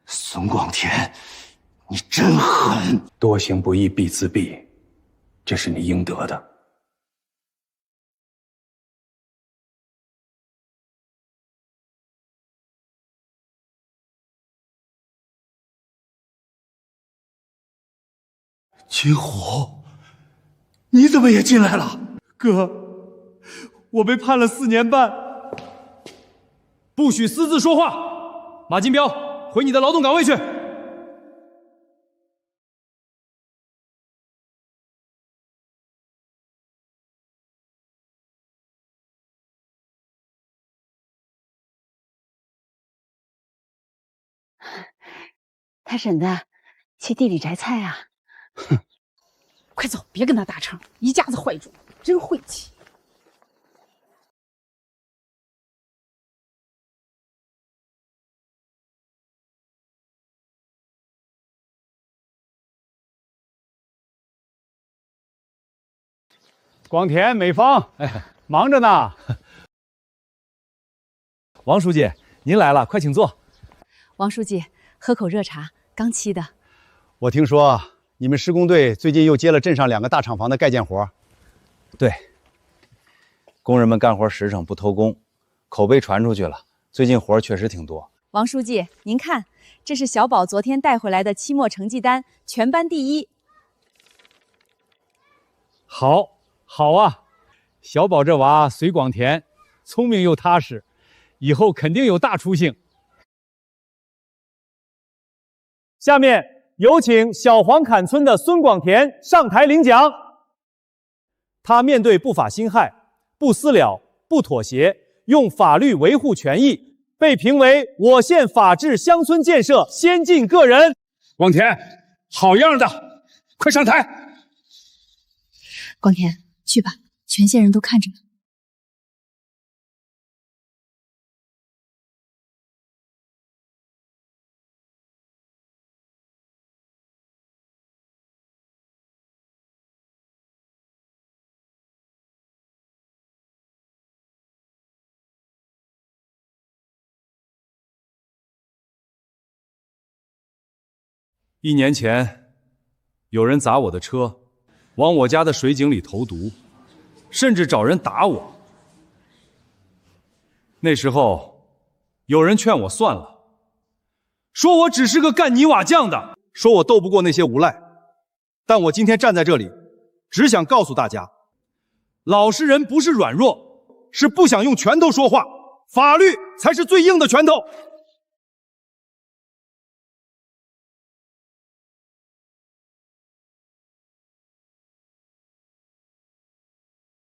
孙广田，你真狠！多行不义必自毙，这是你应得的。金虎，你怎么也进来了？哥，我被判了4年半。不许私自说话。马金彪，回你的劳动岗位去。他婶子，去地里摘菜啊。快走，别跟他打成一家子坏主，真晦气。广田、美芳，忙着呢。王书记，您来了，快请坐。王书记，喝口热茶，刚沏的。我听说你们施工队最近又接了镇上2个大厂房的盖建活。对，工人们干活实诚不偷工，口碑传出去了，最近活确实挺多。王书记，您看，这是小宝昨天带回来的期末成绩单，全班第1。好啊，小宝这娃随广田，聪明又踏实，以后肯定有大出息。下面有请小黄坎村的孙广田上台领奖。他面对不法侵害，不私了，不妥协，用法律维护权益，被评为我县法治乡村建设先进个人。广田，好样的，快上台！广田，去吧，全县人都看着呢。1年前，有人砸我的车，往我家的水井里投毒，甚至找人打我。那时候，有人劝我算了，说我只是个干泥瓦匠的，说我斗不过那些无赖。但我今天站在这里，只想告诉大家，老实人不是软弱，是不想用拳头说话，法律才是最硬的拳头。